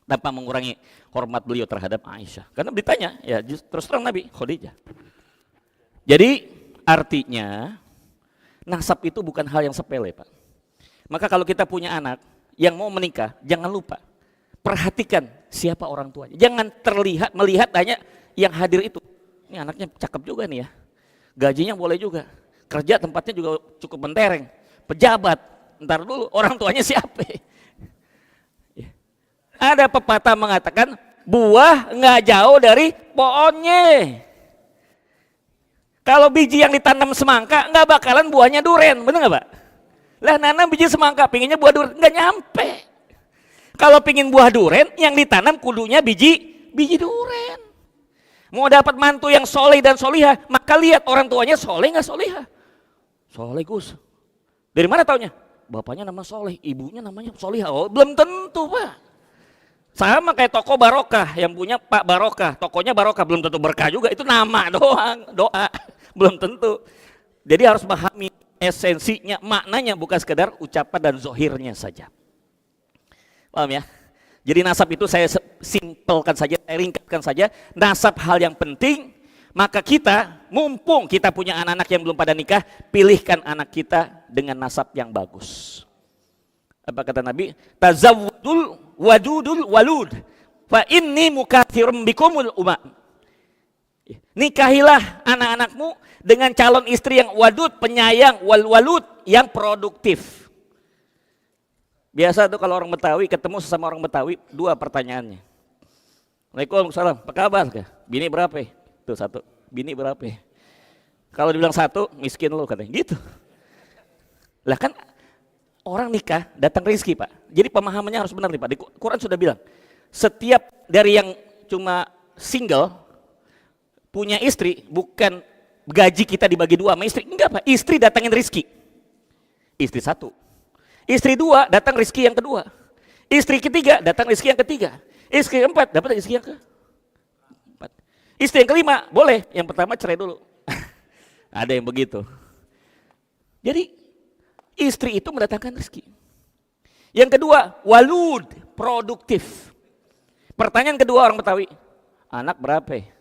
Speaker 1: Tanpa mengurangi hormat beliau terhadap Aisyah. Karena ditanya, ya terus terang Nabi, Khadijah. Jadi artinya nasab itu bukan hal yang sepele Pak. Maka kalau kita punya anak yang mau menikah, jangan lupa perhatikan siapa orang tuanya. Jangan melihat hanya yang hadir itu. Ini anaknya cakep juga nih ya. Gajinya boleh juga. Kerja tempatnya juga cukup mentereng. Pejabat, ntar dulu orang tuanya siapa? Ada pepatah mengatakan buah nggak jauh dari pohonnya. Kalau biji yang ditanam semangka nggak bakalan buahnya duren, bener nggak Pak? Lah nanam biji semangka, pinginnya buah duren, nggak nyampe. Kalau pingin buah duren, yang ditanam kudunya biji duren. Mau dapat mantu yang soleh dan solihah, maka lihat orang tuanya soleh nggak solihah. Soleh Gus. Dari mana taunya? Bapaknya nama soleh, ibunya namanya solihah. Oh, belum tentu Pak. Sama kayak toko Barokah, yang punya Pak Barokah, tokonya Barokah, belum tentu berkah juga, itu nama doang, doa, belum tentu. Jadi harus memahami esensinya, maknanya, bukan sekedar ucapan dan zohirnya saja. Paham ya? Jadi nasab itu saya simpelkan saja, saya ringkatkan saja, nasab hal yang penting, maka kita, mumpung kita punya anak-anak yang belum pada nikah, pilihkan anak kita dengan nasab yang bagus. Apa kata Nabi? Tazawwadul wadudul walud, fa inni mukatsirum bikumul umam. Nikahilah anak-anakmu dengan calon istri yang wadud, penyayang, walud, yang produktif. Biasa tuh kalau orang Betawi ketemu sesama orang Betawi, dua pertanyaannya. Waalaikumsalam, apa kabar? Bini berapa? Tuh satu, bini berapa? Kalau dibilang satu, miskin lo katanya, gitu. Lah kan orang nikah datang rezeki Pak. Jadi pemahamannya harus benar nih Pak. Di Quran sudah bilang, setiap dari yang cuma single, punya istri, bukan gaji kita dibagi dua sama istri, enggak Pak, istri datangin rezeki. Istri satu, istri dua datang rezeki yang kedua, istri ketiga datang rezeki yang ketiga, istri keempat dapat rezeki yang keempat, istri yang kelima boleh, yang pertama cerai dulu. Ada yang begitu. Jadi istri itu mendatangkan rezeki. Yang kedua, walud, produktif. Pertanyaan kedua orang Betawi, anak berapa?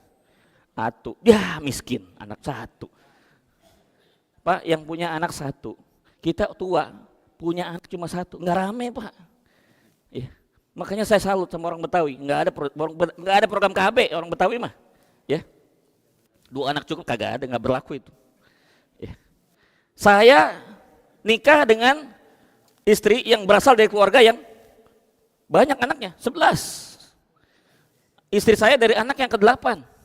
Speaker 1: Satu, ya miskin, anak satu. Pak, yang punya anak satu, kita tua, punya anak cuma satu, nggak rame Pak. Ya. Makanya saya salut sama orang Betawi, nggak ada program KB orang Betawi mah. Ya, 2 anak cukup kagak ada, nggak berlaku itu. Ya. Saya nikah dengan istri yang berasal dari keluarga yang banyak anaknya, 11. Istri saya dari anak yang ke-8.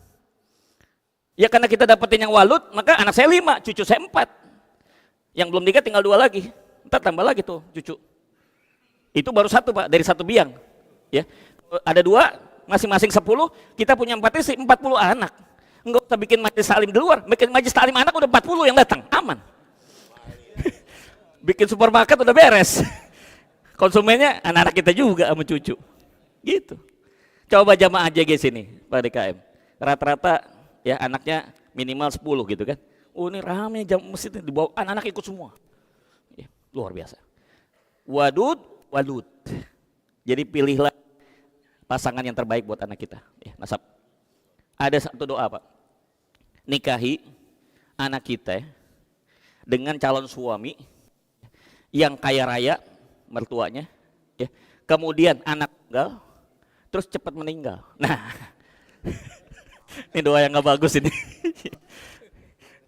Speaker 1: Ya karena kita dapetin yang walud, maka anak saya 5, cucu saya 4. Yang belum nikah tinggal 2 lagi. Ntar tambah lagi tuh cucu. Itu baru 1 Pak, dari 1 biang. Ya, ada 2, masing-masing 10, kita punya 4 istri, 40 anak. Enggak usah bikin majelis taklim di luar, bikin majelis taklim anak udah 40 yang datang, aman. Bikin supermarket udah beres. Konsumennya anak-anak kita juga sama cucu. Gitu. Coba jamaah JG sini, Pak DKM. Rata-rata ya anaknya minimal 10 gitu kan. Oh ini rame jam masjid dibawa anak-anak ikut semua. Ya, luar biasa. Walud. Jadi pilihlah pasangan yang terbaik buat anak kita. Ya, nasab. Ada satu doa Pak. Nikahi anak kita dengan calon suami yang kaya raya mertuanya, ya. Kemudian anak tunggal, terus cepat meninggal. Nah, ini doa yang nggak bagus ini.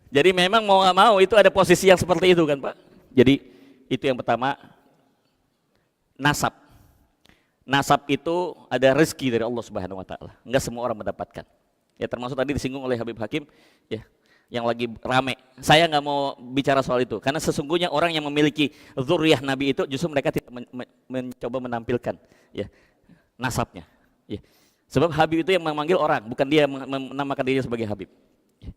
Speaker 1: Jadi memang mau nggak mau itu ada posisi yang seperti itu kan Pak. Jadi itu yang pertama, nasab. nasab itu ada rezeki dari Allah Subhanahu wa taala. Enggak semua orang mendapatkan. Ya termasuk tadi disinggung oleh Habib Hakim ya, yang lagi rame. Saya nggak mau bicara soal itu karena sesungguhnya orang yang memiliki zuriyah Nabi itu justru mereka tidak mencoba menampilkan ya nasabnya. Ya. Sebab Habib itu yang memanggil orang, bukan dia menamakan dirinya sebagai Habib. Ya.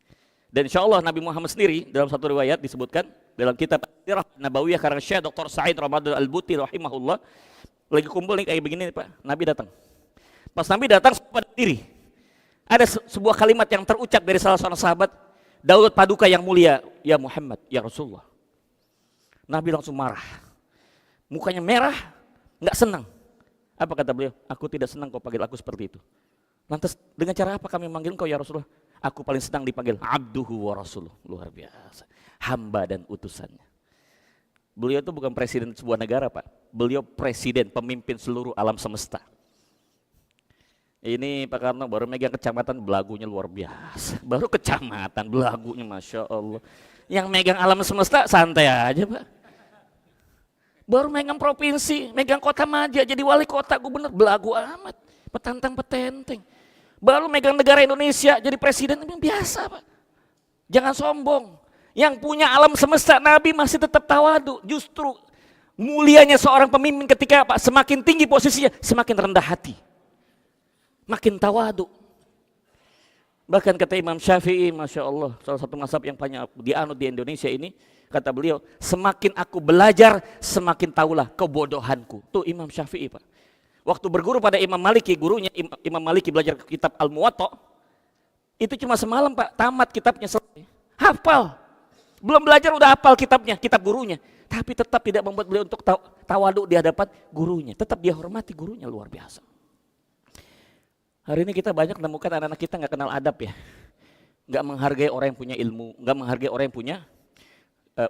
Speaker 1: Dan insya Allah Nabi Muhammad sendiri dalam satu riwayat disebutkan dalam kitab Sirah Nabawiyah karang Syekh Dr. Sa'id Ramadan Al-Buti rahimahullah, lagi kumpul nih kayak begini nih Pak, Nabi datang. Pas Nabi datang pada diri, ada sebuah kalimat yang terucap dari salah seorang sahabat, Daud Paduka yang mulia, ya Muhammad, ya Rasulullah. Nabi langsung marah, mukanya merah, nggak senang. Apa kata beliau? Aku tidak senang kau panggil aku seperti itu. Lantas dengan cara apa kami manggil engkau ya Rasulullah? Aku paling senang dipanggil abduhu wa rasuluh. Luar biasa. Hamba dan utusannya. Beliau itu bukan presiden sebuah negara Pak. Beliau presiden, pemimpin seluruh alam semesta. Ini Pak Karno baru megang kecamatan, belagunya luar biasa. Baru kecamatan, belagunya Masya Allah. Yang megang alam semesta santai aja Pak. Baru megang provinsi, megang kota Maja, jadi wali kota, gubernur, belagu amat. Petantang petenteng. Baru megang negara Indonesia, jadi presiden, biasa Pak. Jangan sombong. Yang punya alam semesta, Nabi masih tetap tawadu. Justru mulianya seorang pemimpin ketika Pak semakin tinggi posisinya, semakin rendah hati. Makin tawadu. Bahkan kata Imam Syafi'i, Masya Allah, salah satu mazhab yang banyak dianut di Indonesia ini, kata beliau, semakin aku belajar, semakin tahulah kebodohanku. Tuh Imam Syafi'i Pak. Waktu berguru pada Imam Maliki, gurunya Imam Maliki belajar kitab Al-Muwatta, itu cuma semalam Pak, tamat kitabnya selesai. Hafal. Belum belajar udah hafal kitabnya, kitab gurunya. Tapi tetap tidak membuat beliau untuk tawadu di hadapan gurunya. Tetap dia hormati gurunya, luar biasa. Hari ini kita banyak menemukan anak-anak kita nggak kenal adab ya. Nggak menghargai orang yang punya ilmu, nggak menghargai orang yang punya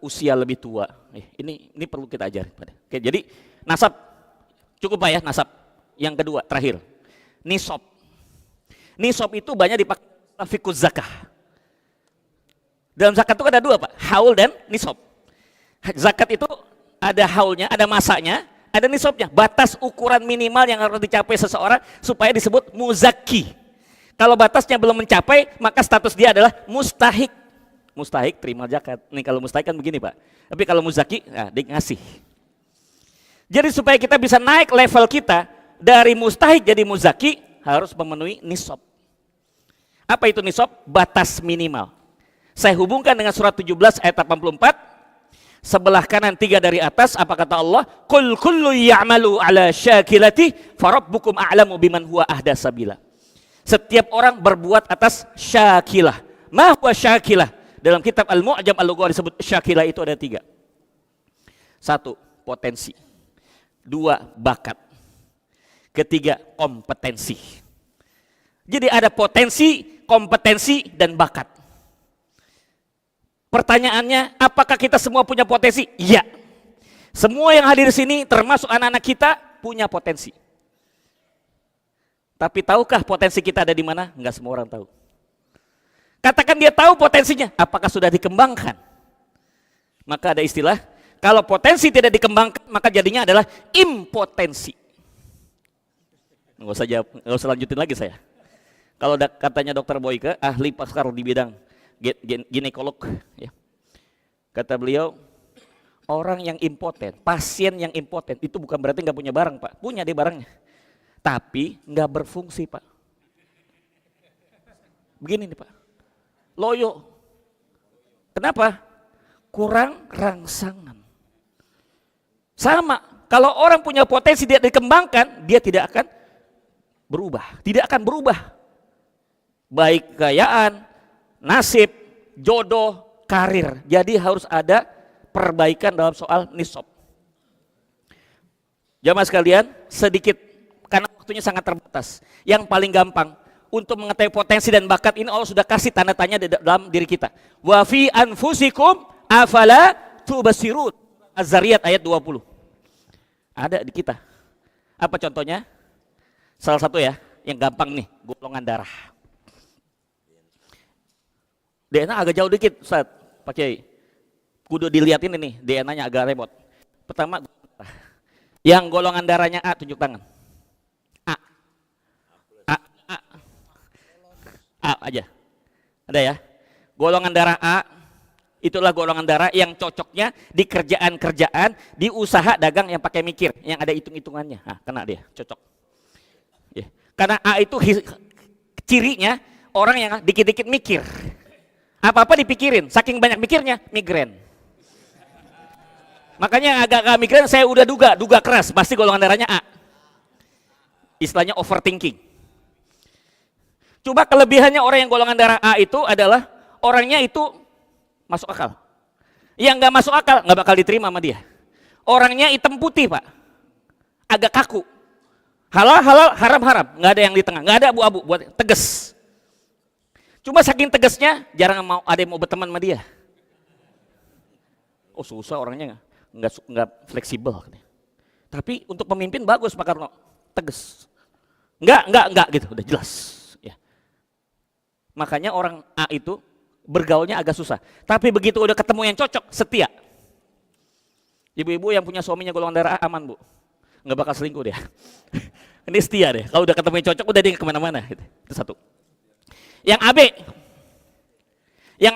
Speaker 1: usia lebih tua. Ini perlu kita ajarin. Oke, jadi nasab cukup Pak ya, nasab. Yang kedua, terakhir, nisab. Nisab itu banyak dipakai fikuz zakah. Dalam zakat itu ada dua Pak, haul dan nisab. Zakat itu ada haulnya, ada masanya, ada nisabnya. Batas ukuran minimal yang harus dicapai seseorang supaya disebut muzakki. Kalau batasnya belum mencapai, maka status dia adalah mustahik. Mustahik terima zakat. Nih kalau mustahik kan begini Pak. Tapi kalau muzaki, nah dia ngasih. Jadi supaya kita bisa naik level kita dari mustahik jadi muzaki harus memenuhi nisab. Apa itu nisab? Batas minimal. Saya hubungkan dengan surat 17 ayat 84. Sebelah kanan 3 dari atas, apa kata Allah? Qul kullu ya'malu ala syakilati farabbukum a'lamu biman huwa ahda sabila. Setiap orang berbuat atas syakilah. Ma huwa syakilah? Dalam kitab Al-Mu'jam Al-Lughah disebut syakilah itu ada 3. 1, potensi. 2, bakat. 3, kompetensi. Jadi ada potensi, kompetensi, dan bakat. Pertanyaannya, apakah kita semua punya potensi? Iya. Semua yang hadir di sini termasuk anak-anak kita punya potensi. Tapi tahukah potensi kita ada di mana? Enggak semua orang tahu. Katakan dia tahu potensinya, apakah sudah dikembangkan? Maka ada istilah, kalau potensi tidak dikembangkan, maka jadinya adalah impotensi. Nggak usah lanjutin lagi saya. Kalau katanya Dokter Boyke, ahli pakar di bidang ginekolog, ya. Kata beliau, orang yang impoten, pasien yang impoten itu bukan berarti nggak punya barang Pak, punya dia barangnya, tapi nggak berfungsi Pak. Begini nih Pak, loyo. Kenapa? Kurang rangsangan. Sama, kalau orang punya potensi dia dikembangkan, dia tidak akan berubah, tidak akan berubah. Baik kekayaan, nasib, jodoh, karir. Jadi harus ada perbaikan dalam soal nisab. Jamaah sekalian, sedikit karena waktunya sangat terbatas. Yang paling gampang untuk mengetahui potensi dan bakat ini Allah sudah kasih tanda tanya di dalam diri kita. Wa fi anfusikum afala tubasirun. Az-Zariyat ayat 20. Ada di kita. Apa contohnya? Salah satu ya, yang gampang nih, golongan darah. DNA agak jauh dikit, Ustaz, Pak Kiai. Kudu dilihatin ini, DNA-nya agak repot. Pertama, yang golongan darahnya A, tunjuk tangan. aja. Ada ya? Golongan darah A, itulah golongan darah yang cocoknya di kerjaan-kerjaan, di usaha dagang yang pakai mikir, yang ada hitung-hitungannya. Nah, kena dia, cocok. Ya. Karena A itu cirinya orang yang dikit-dikit mikir. Apa-apa dipikirin, saking banyak mikirnya, migrain. Makanya agak migrain saya udah duga keras, pasti golongan darahnya A. Istilahnya overthinking. Coba kelebihannya orang yang golongan darah A itu adalah orangnya itu masuk akal. Yang nggak masuk akal nggak bakal diterima sama dia. Orangnya hitam putih Pak, agak kaku. Halal halal, haram haram, nggak ada yang di tengah, nggak ada abu-abu, buat tegas. Cuma saking tegasnya jarang mau ada yang mau berteman sama dia. Oh susah orangnya nggak fleksibel. Tapi untuk pemimpin bagus Pak Karno, tegas. Enggak gitu, udah jelas. Ya. Makanya orang A itu bergaulnya agak susah. Tapi begitu udah ketemu yang cocok, setia. Ibu-ibu yang punya suaminya golongan darah A aman Bu, nggak bakal selingkuh dia. Ini setia deh. Kalau udah ketemu yang cocok, udah dia kemana-mana. Gitu. Itu satu. Yang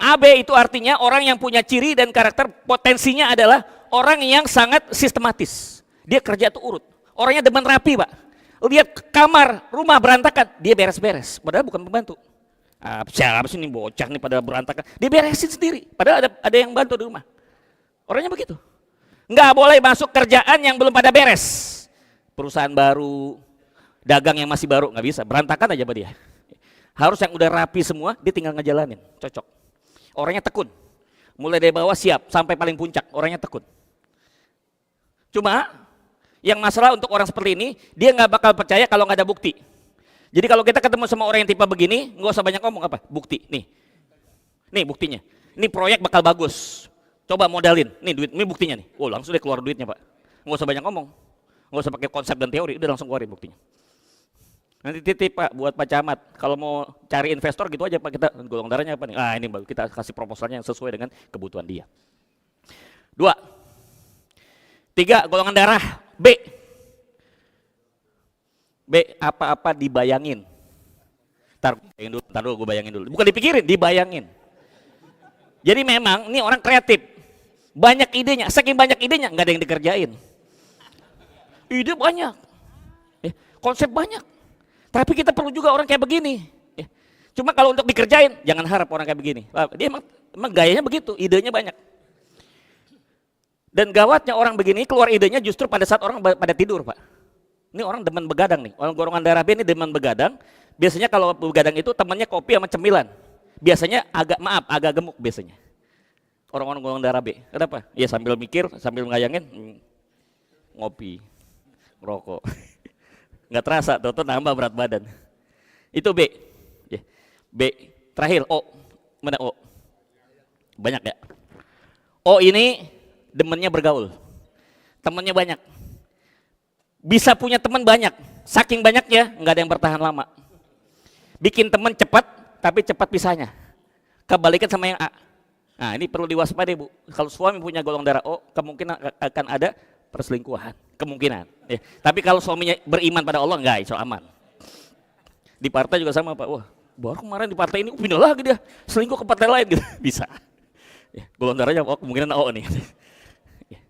Speaker 1: AB itu artinya orang yang punya ciri dan karakter, potensinya adalah orang yang sangat sistematis. Dia kerja tuh urut. Orangnya demen rapi Pak. Lihat kamar, rumah berantakan, dia beres-beres. Padahal bukan pembantu. Siapa sih nih bocah nih pada berantakan. Dia beresin sendiri. Padahal ada yang bantu di rumah. Orangnya begitu. Nggak boleh masuk kerjaan yang belum pada beres. Perusahaan baru, dagang yang masih baru, nggak bisa. Berantakan aja Pak dia. Harus yang udah rapi semua, dia tinggal ngejalanin. Cocok. Orangnya tekun. Mulai dari bawah siap, sampai paling puncak. Orangnya tekun. Cuma, yang masalah untuk orang seperti ini, dia nggak bakal percaya kalau nggak ada bukti. Jadi kalau kita ketemu sama orang yang tipe begini, nggak usah banyak ngomong apa, bukti. Nih buktinya. Ini proyek bakal bagus. Coba modalin. Nih duit, ini buktinya nih. Oh langsung dia keluar duitnya Pak. Nggak usah banyak ngomong. Nggak usah pakai konsep dan teori, udah langsung keluarin buktinya. Nanti titip Pak buat Pak Camat. Kalau mau cari investor gitu aja Pak, kita golongan darahnya apa nih? Ini baru kita kasih proposalnya yang sesuai dengan kebutuhan dia. 2. 3, golongan darah B. Apa-apa dibayangin. Ntar dulu gue bayangin dulu. Bukan dipikirin, dibayangin. Jadi memang ini orang kreatif. Banyak idenya, saking banyak idenya nggak ada yang dikerjain. Ide banyak. Konsep banyak. Tapi kita perlu juga orang kayak begini. Cuma kalau untuk dikerjain, jangan harap orang kayak begini. Dia emang gayanya begitu, idenya banyak. Dan gawatnya orang begini keluar idenya justru pada saat orang pada tidur Pak. Ini orang demen begadang nih, orang golongan darah B ini demen begadang. Biasanya kalau begadang itu temannya kopi sama cemilan. Biasanya agak gemuk biasanya. Orang-orang golongan darah B, kenapa? Ya sambil mikir, sambil ngayangin, ngopi, ngerokok. Nggak terasa, tuh nambah berat badan. Itu B. B, terakhir O. Mana O? Banyak ya? O ini demennya bergaul. Temennya banyak. Bisa punya teman banyak. Saking banyaknya nggak ada yang bertahan lama. Bikin teman cepat, tapi cepat pisahnya. Kebalikan sama yang A. Nah ini perlu diwaspadai Bu. Kalau suami punya golongan darah O, kemungkinan akan ada perselingkuhan. Kemungkinan. Ya. Tapi kalau suaminya beriman pada Allah, enggak, insya Allah aman. Di partai juga sama Pak. Wah, baru kemarin di partai ini pindah lagi dia. Selingkuh ke partai lain gitu. Bisa. Ya, golongan darahnya O, kemungkinan O nih. Ya.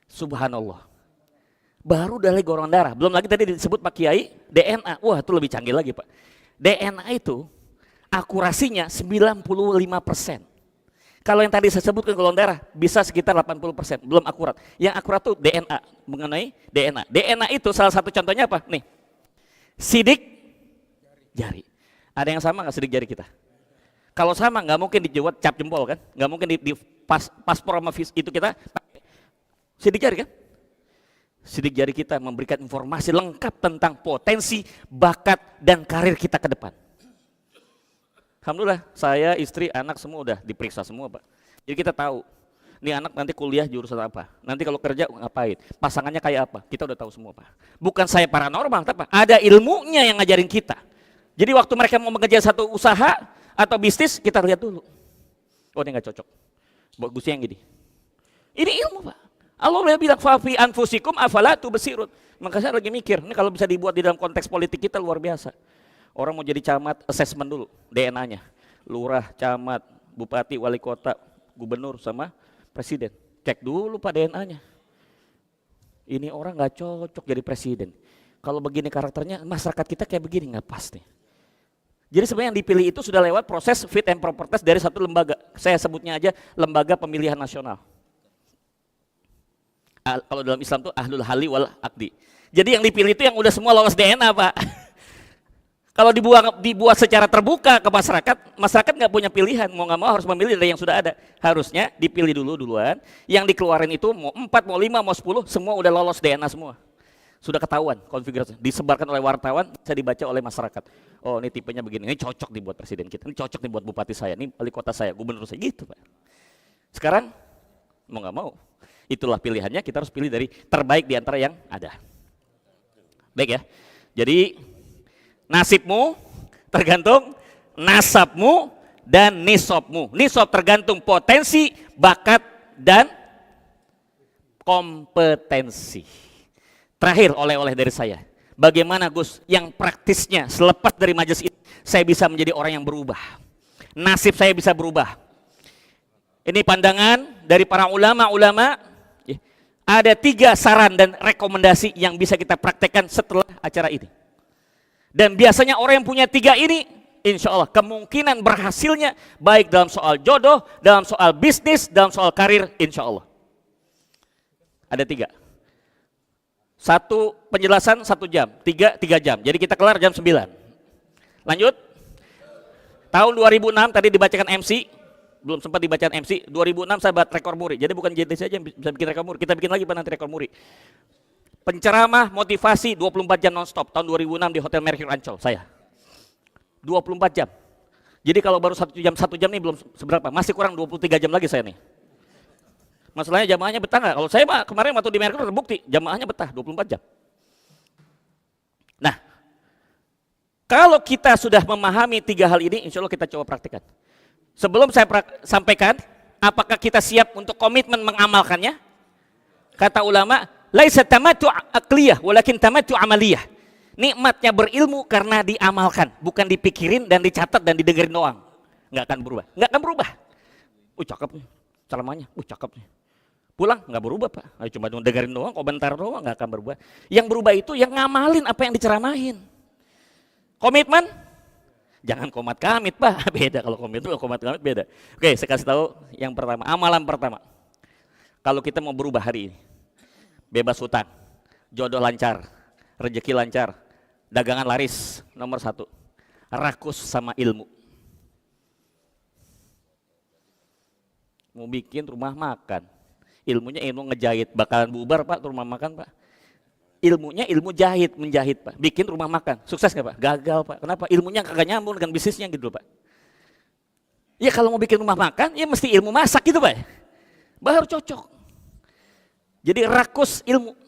Speaker 1: Subhanallah. Baru dari golongan darah. Belum lagi tadi disebut Pak Kiai, DNA. Wah itu lebih canggih lagi Pak. DNA itu akurasinya 95%. Kalau yang tadi saya sebutkan golongan darah bisa sekitar 80%, belum akurat. Yang akurat tuh DNA, mengenai DNA. DNA itu salah satu contohnya apa? Nih, sidik jari. Ada yang sama nggak sidik jari kita? Kalau sama nggak mungkin dibuat cap jempol kan? Nggak mungkin di paspor sama vis itu kita pakai sidik jari kan? Sidik jari kita memberikan informasi lengkap tentang potensi, bakat, dan karir kita ke depan. Alhamdulillah, saya, istri, anak semua udah diperiksa semua Pak. Jadi kita tahu, nih anak nanti kuliah jurusan apa, nanti kalau kerja ngapain, pasangannya kayak apa, kita udah tahu semua Pak. Bukan saya paranormal, tapi ada ilmunya yang ngajarin kita. Jadi waktu mereka mau mengejar satu usaha atau bisnis, kita lihat dulu. Oh ini nggak cocok, bagusnya yang gini. Ini ilmu Pak. Allah udah bilang, fafi anfusikum afala tubsirun. Maka saya lagi mikir, ini kalau bisa dibuat di dalam konteks politik kita luar biasa. Orang mau jadi camat, assessment dulu, DNA-nya. Lurah, camat, bupati, wali kota, gubernur, sama presiden. Cek dulu Pak DNA-nya. Ini orang nggak cocok jadi presiden. Kalau begini karakternya, masyarakat kita kayak begini, nggak pas nih. Jadi sebenarnya yang dipilih itu sudah lewat proses fit and proper test dari satu lembaga. Saya sebutnya aja lembaga pemilihan nasional. Kalau dalam Islam tuh ahlul hali wal akdi. Jadi yang dipilih itu yang udah semua lolos DNA Pak. Kalau dibuat secara terbuka ke masyarakat, masyarakat nggak punya pilihan, mau nggak mau harus memilih dari yang sudah ada. Harusnya dipilih duluan, yang dikeluarin itu mau 4, mau 5, mau 10, semua udah lolos DNA semua. Sudah ketahuan konfigurasi, disebarkan oleh wartawan, bisa dibaca oleh masyarakat. Oh ini tipenya begini, ini cocok dibuat presiden kita, ini cocok dibuat bupati saya, ini wali kota saya, gubernur saya, gitu Pak. Sekarang mau nggak mau, itulah pilihannya, kita harus pilih dari terbaik di antara yang ada. Baik ya, jadi nasibmu tergantung nasabmu dan nisabmu. Nisab tergantung potensi, bakat, dan kompetensi. Terakhir oleh-oleh dari saya. Bagaimana Gus yang praktisnya selepas dari majelis ini saya bisa menjadi orang yang berubah. Nasib saya bisa berubah. Ini pandangan dari para ulama-ulama. Ada 3 saran dan rekomendasi yang bisa kita praktekkan setelah acara ini. Dan biasanya orang yang punya 3 ini, insya Allah kemungkinan berhasilnya baik dalam soal jodoh, dalam soal bisnis, dalam soal karir, insya Allah. Ada 3. 1 penjelasan 1 jam, 3 jam. Jadi kita kelar jam 9. Lanjut. Tahun 2006 tadi dibacakan MC, belum sempat dibacakan MC. 2006 saya buat rekor muri. Jadi bukan JT saja yang bisa bikin rekor muri, kita bikin lagi nanti rekor muri. Penceramah motivasi 24 jam non-stop tahun 2006 di Hotel Mercure Ancol saya. 24 jam. Jadi kalau baru 1 jam nih belum seberapa, masih kurang 23 jam lagi saya nih. Masalahnya jamaahnya betah nggak? Kalau saya Pak kemarin waktu di Mercure terbukti jamaahnya betah 24 jam. Nah, kalau kita sudah memahami 3 hal ini, insya Allah kita coba praktikkan. Sebelum saya sampaikan, apakah kita siap untuk komitmen mengamalkannya? Kata ulama, laisa tamattu aqliyah walakin tamattu amaliyah. Nikmatnya berilmu karena diamalkan, bukan dipikirin dan dicatat dan didengerin doang. Nggak akan berubah, nggak akan berubah. Cakep nih, ceramahnya, cakep nih. Pulang nggak berubah Pak, cuma dengerin doang, komentar doang, nggak akan berubah. Yang berubah itu yang ngamalin apa yang diceramahin. Komitmen, jangan komat kamit Pak, beda kalau komitmen, komat kamit beda. Oke, saya kasih tahu yang pertama, amalan pertama. Kalau kita mau berubah hari ini, bebas hutang, jodoh lancar, rezeki lancar, dagangan laris, nomor 1, rakus sama ilmu. Mau bikin rumah makan, ilmunya ilmu ngejahit, bakalan bubar Pak rumah makan Pak. Ilmunya ilmu jahit, menjahit Pak, bikin rumah makan, sukses nggak Pak? Gagal Pak, kenapa? Ilmunya kagak nyambung dengan bisnisnya gitu Pak. Ya kalau mau bikin rumah makan, ya mesti ilmu masak gitu Pak, baru cocok. Jadi rakus ilmu.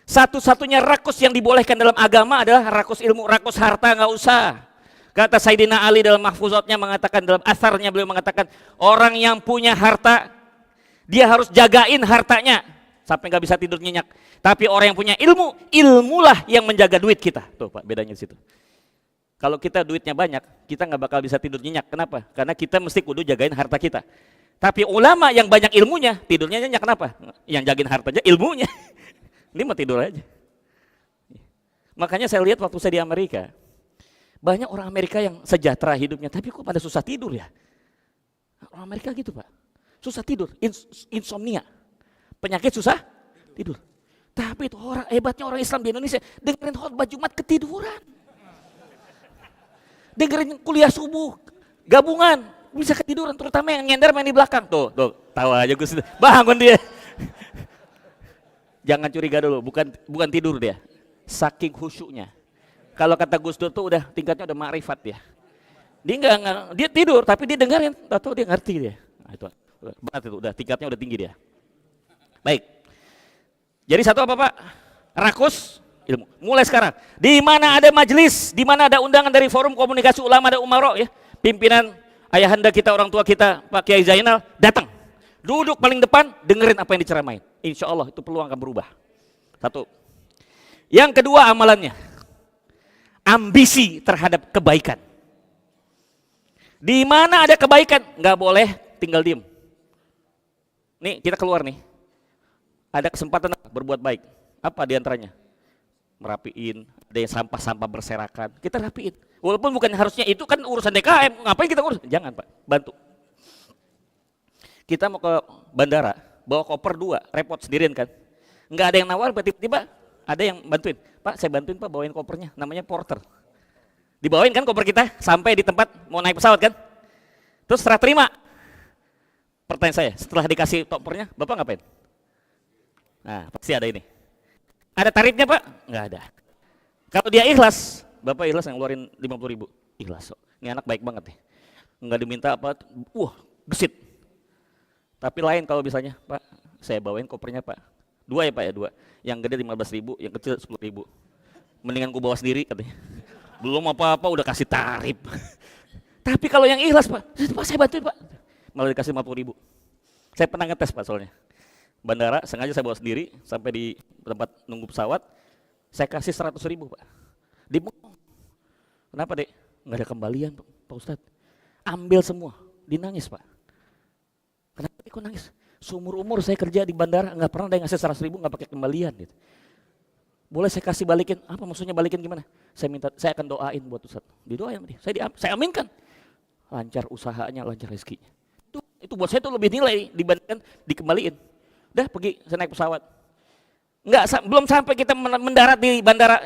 Speaker 1: Satu-satunya rakus yang dibolehkan dalam agama adalah rakus ilmu, rakus harta nggak usah. Kata Sayyidina Ali dalam mahfuzatnya mengatakan, dalam asarnya beliau mengatakan, orang yang punya harta, dia harus jagain hartanya sampai nggak bisa tidur nyenyak. Tapi orang yang punya ilmu, ilmulah yang menjaga duit kita. Tuh Pak, bedanya di situ. Kalau kita duitnya banyak, kita nggak bakal bisa tidur nyenyak. Kenapa? Karena kita mesti kudu jagain harta kita. Tapi ulama yang banyak ilmunya, tidurnya nyenyak. Kenapa? Yang jagain hartanya ilmunya. Ini mah tidur aja. Makanya saya lihat waktu saya di Amerika, banyak orang Amerika yang sejahtera hidupnya, tapi kok pada susah tidur ya? Orang Amerika gitu Pak, susah tidur, insomnia, penyakit susah tidur. Tapi itu orang hebatnya orang Islam di Indonesia, dengerin khotbah Jumat ketiduran, dengerin kuliah subuh, gabungan, bisa ketiduran, terutama yang nyender main di belakang. Tuh, tahu aja Gus, bangun dia. Jangan curiga dulu, bukan tidur dia, saking khusyuknya. Kalau kata Gus Dur tuh udah tingkatnya udah makrifat ya. Dia enggak, dia tidur tapi dia dengerin, tahu dia ngerti dia. Nah, itu benar itu, udah tingkatnya udah tinggi dia. Baik. Jadi satu apa Pak? Rakus ilmu. Mulai sekarang, di mana ada majelis, di mana ada undangan dari Forum Komunikasi Ulama dan Umaro ya, pimpinan ayahanda kita, orang tua kita, Pak Kiai Zainal, datang. Duduk paling depan, dengerin apa yang diceramain. Insya Allah itu peluang akan berubah. 1. Yang kedua amalannya. ambisi terhadap kebaikan. Di mana ada kebaikan, nggak boleh tinggal diem. Nih kita keluar nih, ada kesempatan berbuat baik. Apa diantaranya? Merapiin, ada yang sampah-sampah berserakan, kita rapiin. Walaupun bukan harusnya itu kan urusan DKM, ngapain kita ngurus? Jangan Pak, bantu. Kita mau ke bandara, bawa koper 2, repot sendirian kan. Nggak ada yang nawar, tiba-tiba ada yang bantuin. Pak saya bantuin Pak bawain kopernya, namanya porter. Dibawain kan koper kita sampai di tempat mau naik pesawat kan. Terus setelah terima, pertanyaan saya, setelah dikasih kopernya, Bapak ngapain? Nah pasti ada ini. Ada tarifnya Pak? Nggak ada. Kalau dia ikhlas, Bapak ikhlas yang ngeluarin 50.000. Ikhlas. Ini anak baik banget nih. Nggak diminta apa, gesit. Tapi lain kalau misalnya, Pak saya bawain kopernya Pak. 2 ya Pak ya, 2. Yang gede 15.000, yang kecil 10.000. Mendingan gue bawa sendiri katanya. Belum apa-apa udah kasih tarif. Tapi kalau yang ikhlas Pak, saya bantuin Pak. Malah dikasih 50.000. Saya pernah ngetes Pak soalnya. Bandara sengaja saya bawa sendiri sampai di tempat nunggu pesawat. Saya kasih 100.000 Pak. Kenapa Dek? Nggak ada kembalian Pak Ustadz. Ambil semua, dinangis Pak. Kenapa Dek kok nangis? Seumur umur saya kerja di bandara nggak pernah ada yang ngasih 100.000 nggak pakai kembalian gitu. Boleh saya kasih balikin? Apa maksudnya balikin gimana? Saya akan doain buat Ustadz. Didoain sama dia. Saya aminkan. Lancar usahanya, lancar rezekinya. Itu buat saya itu lebih nilai dibandingkan dikembaliin. Udah pergi, saya naik pesawat. Belum sampai kita mendarat di bandara,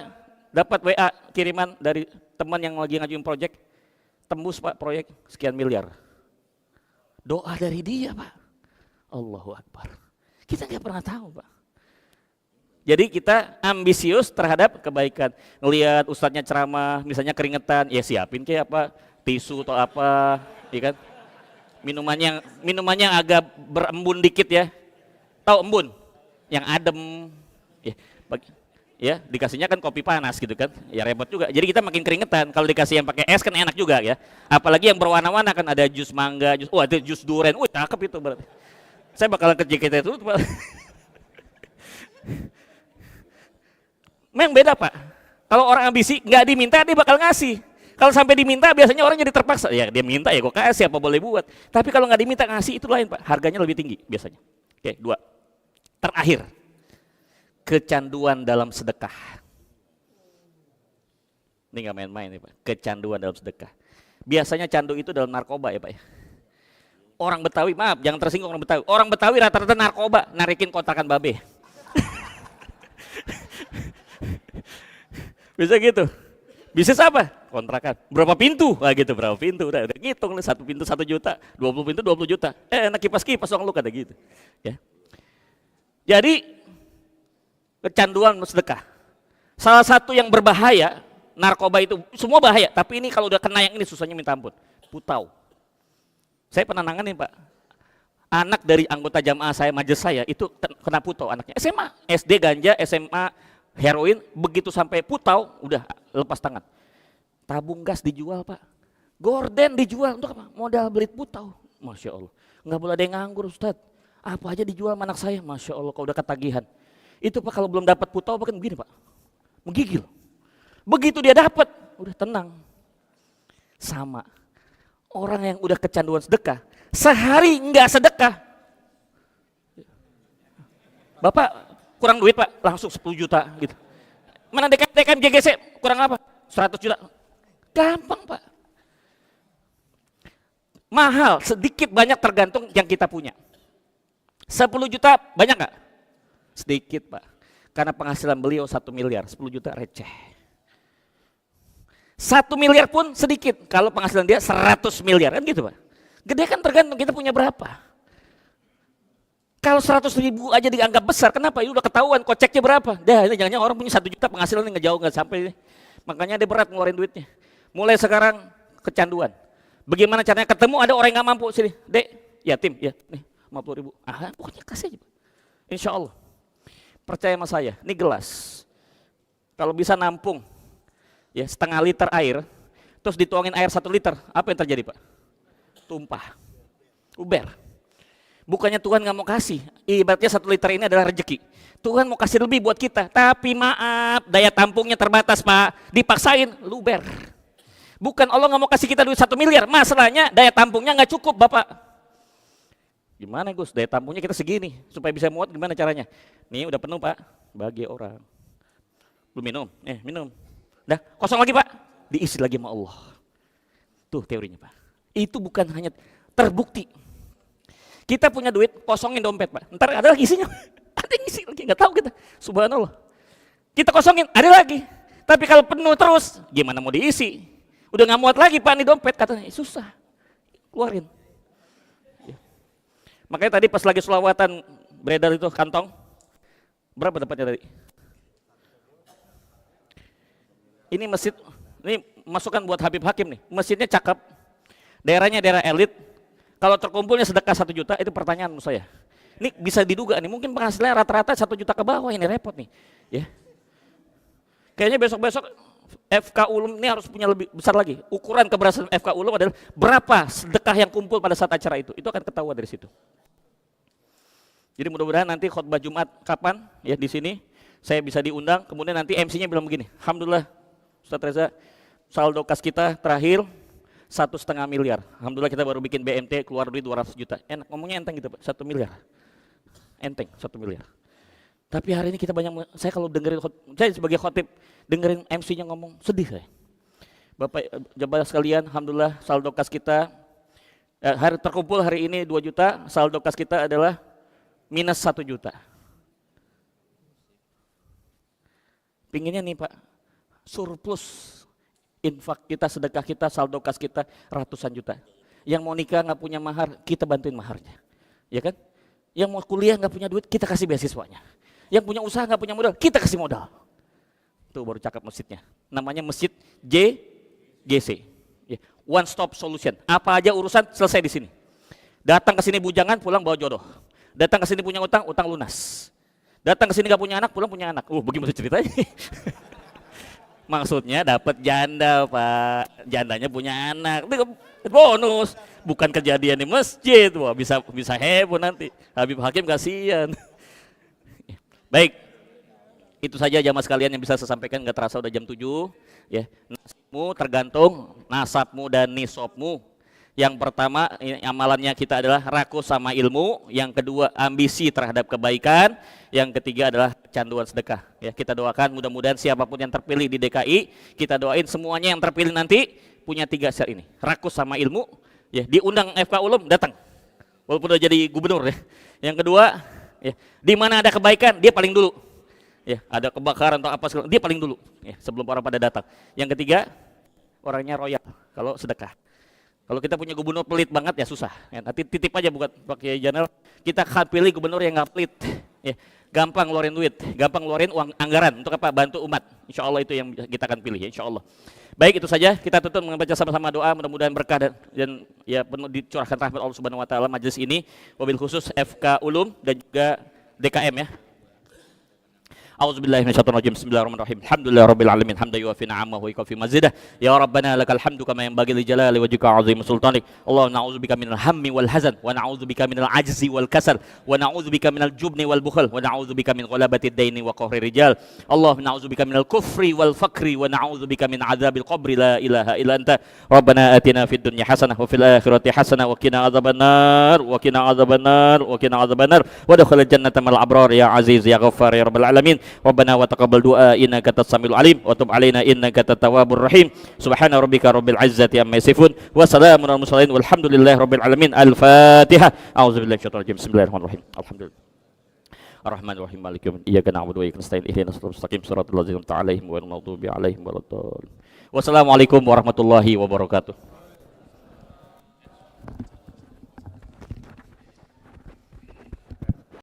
Speaker 1: dapat WA kiriman dari teman yang lagi ngajuin proyek. Tembus Pak proyek sekian miliar. Doa dari dia Pak. Allahu Akbar. Kita nggak pernah tahu Pak. Jadi kita ambisius terhadap kebaikan. Ngelihat ustadznya ceramah, misalnya keringetan, ya siapin kayak apa, tisu atau apa, ya kan? Minumannya agak berembun dikit ya. Tahu embun? Yang adem, ya dikasihnya kan kopi panas gitu kan, ya repot juga. Jadi kita makin keringetan. Kalau dikasih yang pakai es kan enak juga ya. Apalagi yang berwarna-warna kan ada jus mangga, ada jus durian, cakep itu berarti. Saya bakalan kerja kita itu. Memang beda Pak. Kalau orang ambisi nggak diminta dia bakal ngasih. Kalau sampai diminta biasanya orang jadi terpaksa. Ya dia minta ya gue kasih apa boleh buat. Tapi kalau nggak diminta ngasih itu lain Pak. Harganya lebih tinggi biasanya. Oke 2. Terakhir. Kecanduan dalam sedekah. Ini nggak main-main nih Pak. Kecanduan dalam sedekah. Biasanya candu itu dalam narkoba ya Pak ya. Orang Betawi, maaf jangan tersinggung orang Betawi. Orang Betawi rata-rata narkoba, narikin kontrakan babe. Bisa gitu. Bisnis apa? Kontrakan. Berapa pintu? Wah gitu, berapa pintu. Udah ngitung nih, 1 pintu 1 juta, 20 pintu 20 juta. Enak kipas-kipas dong lu kata gitu. Ya. Jadi kecanduan sedekah. Salah satu yang berbahaya, narkoba itu semua bahaya, tapi ini kalau udah kena yang ini susahnya minta ampun. Putau. Saya pernah nanganin Pak. Anak dari anggota jamaah saya, majelis saya itu kena putau anaknya. SMA, SD ganja, SMA heroin, begitu sampai putau udah lepas tangan. Tabung gas dijual Pak. Gorden dijual untuk apa? Modal beli putau. Masya Allah. Nggak boleh ada yang nganggur Ustadz. Apa aja dijual sama anak saya. Masya Allah kalau udah ketagihan. Itu Pak kalau belum dapat putau kan begini Pak. Menggigil. Begitu dia dapat, udah tenang. Sama. Orang yang udah kecanduan sedekah, sehari nggak sedekah. Bapak kurang duit Pak, langsung 10 juta gitu. Mana DKM GGC kurang apa? 100 juta. Gampang Pak. Mahal, sedikit banyak tergantung yang kita punya. 10 juta banyak nggak? Sedikit Pak. Karena penghasilan beliau 1 miliar, 10 juta receh. 1 miliar pun sedikit, kalau penghasilan dia 100 miliar, kan gitu Pak. Gede kan tergantung kita punya berapa. Kalau 100.000 aja dianggap besar, kenapa? Ini udah ketahuan koceknya berapa. Dah ini jangan-jangan orang punya 1 juta penghasilan ini nggak sampai. Makanya dia berat ngeluarin duitnya. Mulai sekarang kecanduan. Bagaimana caranya ketemu ada orang yang nggak mampu, sini, Dek, ya tim, ya nih 50.000. Pokoknya kasih aja Pak. Insya Allah. Percaya sama saya, ini gelas. Kalau bisa nampung, ya setengah liter air, terus dituangin air 1 liter, apa yang terjadi Pak? Tumpah, uber. Bukannya Tuhan nggak mau kasih, ibaratnya 1 liter ini adalah rezeki. Tuhan mau kasih lebih buat kita, tapi maaf, daya tampungnya terbatas Pak, dipaksain, luber. Bukan Allah nggak mau kasih kita duit 1 miliar, masalahnya daya tampungnya nggak cukup Bapak. Gimana Gus, daya tampungnya kita segini, supaya bisa muat gimana caranya? Nih udah penuh Pak, bagi orang. Lu minum, minum. Dah, kosong lagi Pak, diisi lagi sama Allah. Tuh teorinya Pak. Itu bukan hanya terbukti. Kita punya duit, kosongin dompet Pak. Ntar ada lagi isinya, ada yang isi lagi, nggak tahu kita. Subhanallah. Kita kosongin, ada lagi. Tapi kalau penuh terus, gimana mau diisi? Udah nggak muat lagi Pak nih dompet, katanya susah, keluarin. Ya. Makanya tadi pas lagi selawatan beredar itu kantong, berapa dapatnya tadi? Ini masjid, ini masukan buat Habib Hakim nih, masjidnya cakep, daerahnya daerah elit. Kalau terkumpulnya sedekah 1 juta, itu pertanyaan menurut saya. Ini bisa diduga nih, mungkin penghasilannya rata-rata 1 juta ke bawah, ini repot nih. Ya. Kayaknya besok-besok FK Ulum ini harus punya lebih besar lagi. Ukuran keberhasilan FK Ulum adalah berapa sedekah yang kumpul pada saat acara itu. Itu akan ketahuan dari situ. Jadi mudah-mudahan nanti khutbah Jumat kapan ya di sini saya bisa diundang. Kemudian nanti MC-nya bilang begini, alhamdulillah Ustaz Reza, saldo kas kita terakhir 1,5 miliar. Alhamdulillah kita baru bikin BMT keluar duit 200 juta. Enak ngomongnya enteng gitu Pak, 1 miliar. Enteng 1 miliar. Tapi hari ini kita banyak, saya kalau dengerin, saya sebagai khotib dengerin MC-nya ngomong, sedih saya. Bapak jamaah sekalian, alhamdulillah saldo kas kita hari terkumpul hari ini 2 juta, saldo kas kita adalah minus 1 juta. Pinginnya nih Pak, surplus infak kita, sedekah kita, saldo kas kita ratusan juta. Yang mau nikah nggak punya mahar, kita bantuin maharnya, ya kan? Yang mau kuliah nggak punya duit, kita kasih beasiswanya. Yang punya usaha nggak punya modal, kita kasih modal. Tuh baru cakep masjidnya. Namanya Masjid JGC. One Stop Solution. Apa aja urusan selesai di sini. Datang ke sini bujangan, pulang bawa jodoh. Datang ke sini punya utang, utang lunas. Datang ke sini nggak punya anak, pulang punya anak. Bagaimana ceritanya? Maksudnya dapat janda Pak. Jandanya punya anak. Bonus. Bukan kejadian di masjid. Wah, bisa heboh nanti. Habib Hakim kasihan. Baik, itu saja jamaah sekalian yang bisa saya sampaikan, nggak terasa udah jam 7 ya. Nasibmu tergantung nasabmu dan nisabmu. Yang pertama amalannya kita adalah rakus sama ilmu, yang kedua ambisi terhadap kebaikan, yang ketiga adalah canduan sedekah ya. Kita doakan mudah-mudahan siapapun yang terpilih di DKI, kita doain semuanya yang terpilih nanti punya 3 syarat ini, rakus sama ilmu ya, diundang FK Ulum datang walaupun udah jadi gubernur ya. Yang kedua ya, di mana ada kebaikan dia paling dulu. Ya, ada kebakaran atau apa dia paling dulu ya, sebelum orang pada datang. Yang ketiga, orangnya royal kalau sedekah. Kalau kita punya gubernur pelit banget ya susah. Ya, nanti titip aja buat pakai Janel. Kita akan pilih gubernur yang nggak pelit. Ya, gampang ngeluarin duit, gampang ngeluarin uang anggaran untuk apa? Bantu umat. Insya Allah itu yang kita akan pilih ya, insya Allah. Baik, itu saja kita tutup membaca sama-sama doa, mudah-mudahan berkah dan ya penuh dicurahkan rahmat Allah Subhanahu wa taala majelis ini, wabil khusus FK Ulum dan juga DKM ya. A'udzubillahi minasyaitonir rajim. Bismillahirrahmanirrahim. Alhamdulillahirabbil alamin. Hamdan yuwafi ni'amahu wa yukafi mazidah. Ya Rabbana lakal hamdu kama yanbaghi li jalali wajhika 'azimi sultanik. Allahumma na'udzubika minal hammi wal hazan wa na'udzubika minal ajzi wal kasal wa na'udzubika minal jubni wal bukhl wa na'udzubika min ghalabatid daini wa qahri rijal. Allahumma na'udzubika minal kufri wal faqri wa na'udzubika min 'adzabil qabri la ilaha illa anta. Rabbana atina fid dunya hasanah wa fil akhirati hasanah wa qina adzabannar wa qina adzabannar wa qina adzabannar wa adkhilna jannata mal abrar ya aziz ya ghaffar ya rabbal alamin. Rabbana wa taqabbal du'a innaka antas samiul alim wa tub alaina innaka tawwabur rahim. Subhana rabbika rabbil izzati amma yasifun wa salamun alal mursalin walhamdulillahi rabbil alamin. Al-Fatihah. A'udzubillahi minasyaitonir rajim. Bismillahirrahmanirrahim. Alhamdulillah. Ar-Rahmanir Rahim. Maliki yaumiddin. Iyyaka na'budu wa iyyaka nasta'in. Ihdinas siratal mustaqim. Shiratal ladzina an'amta 'alaihim ghairil maghdubi 'alaihim waladdallin. Wassalamualaikum warahmatullahi wabarakatuh.